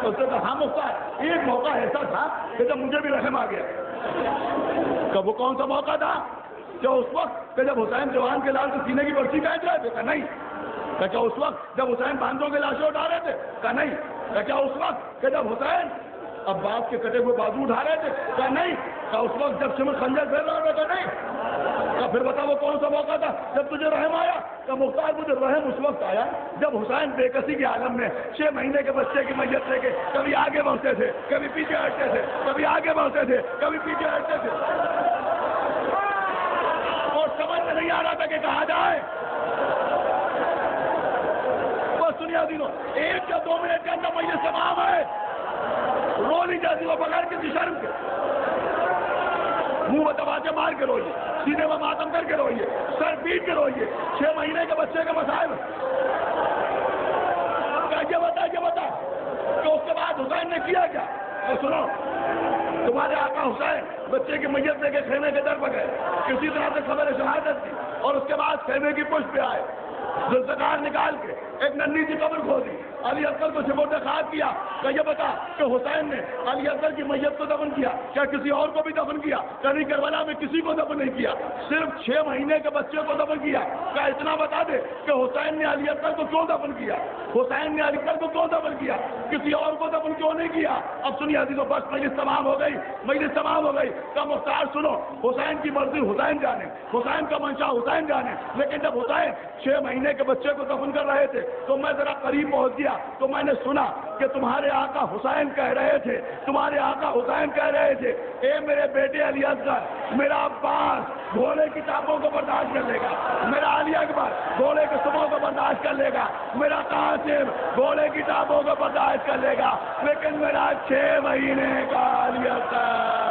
اس نے کہا ہاں مختار، ایک موقع ایسا تھا کہ جب مجھے بھی رحم آ گیا۔ کہ وہ کون سا موقع تھا؟ کیا اس وقت کہ جب حسین جوان کے لال کے سینے کی برسی کھینچ رہے تھے؟ کہ نہیں۔ کیا اس وقت جب حسین باندھوں کے لاشیں اٹھا رہے تھے؟ کہ نہیں۔ کیا اس وقت کہ جب حسین عباس کے کٹے ہوئے بازو اٹھا رہے تھے؟ کہ نہیں۔ اس وقت جب سمر خنجر پھیر رہا تھا؟ کہ نہیں۔ پھر بتا وہ کون سا موقع تھا جب تجھے رحم آیا؟ کہ مختار مجھے رحم اس وقت آیا جب حسین بے کسی کے عالم میں 6 مہینے کے بچے کی میت لے کے کبھی آگے بڑھتے تھے کبھی پیچھے ہٹتے تھے، کبھی آگے بڑھتے تھے کبھی پیچھے ہٹتے تھے، اور سمجھ میں نہیں آ رہا تھا کہ کہاں جائے۔ بس سنیا دینوں، 1 یا 2 منٹ کے اندر میت تمام ہے، رو نہیں جاتی وہ بغیر کسی شرم کے، منہ میں تماچے مار کے روئیے، سینے میں ماتم کر کے روئیے، سر پیٹ کے روئیے، 6 مہینے کے بچے کے مسائل۔ یہ بتا کہ اس کے بعد حسین نے کیا کیا؟ تو سنو، تمہارے آقا حسین بچے کی میت لے کے خیمے کے در پر گئے، کسی طرح سے خبر شہادت کی، اور اس کے بعد خیمے کی پشت پہ آئے، ذوالفقار نکال کے ایک ننھی سی قبر کھودی، علی اکبر کو سپرد خاک کیا کہ یہ بتا کہ حسین نے علی اکبر کی میت کو دفن کیا، کیا کسی اور کو بھی دفن کیا؟ کہیں کربلا میں کسی کو دفن نہیں کیا، صرف 6 مہینے کے بچے کو دفن کیا۔ کیا اتنا بتا دے کہ حسین نے علی اکبر کو کیوں دفن کیا؟ حسین نے علی اکبر کو کیوں دفن کیا؟ کسی اور کو دفن کیوں نہیں کیا؟ اب سنیے عزیزو، بس مجلس تمام ہو گئی، مجلس تمام ہو گئی۔ کا مختار سنو، حسین کی مرضی حسین جانے، حسین کا منشا حسین جانے، لیکن جب حسین 6 مہینے کے بچے کو دفن کر رہے تھے تو میں ذرا قریب پہنچ گیا تو میں نے سنا کہ تمہارے آقا حسین کہہ رہے تھے، تمہارے آقا حسین کہہ رہے تھے، اے میرے بیٹے علی اصغر، میرا عباس گھوڑے کی ٹانپوں کو برداشت کر لے گا، میرا علی اکبر گھوڑے کے سموں کو برداشت کر لے گا، میرا قاسم گھوڑے کی ٹانپوں کو برداشت کر لے گا، لیکن میرا 6 مہینے کا علی اصغر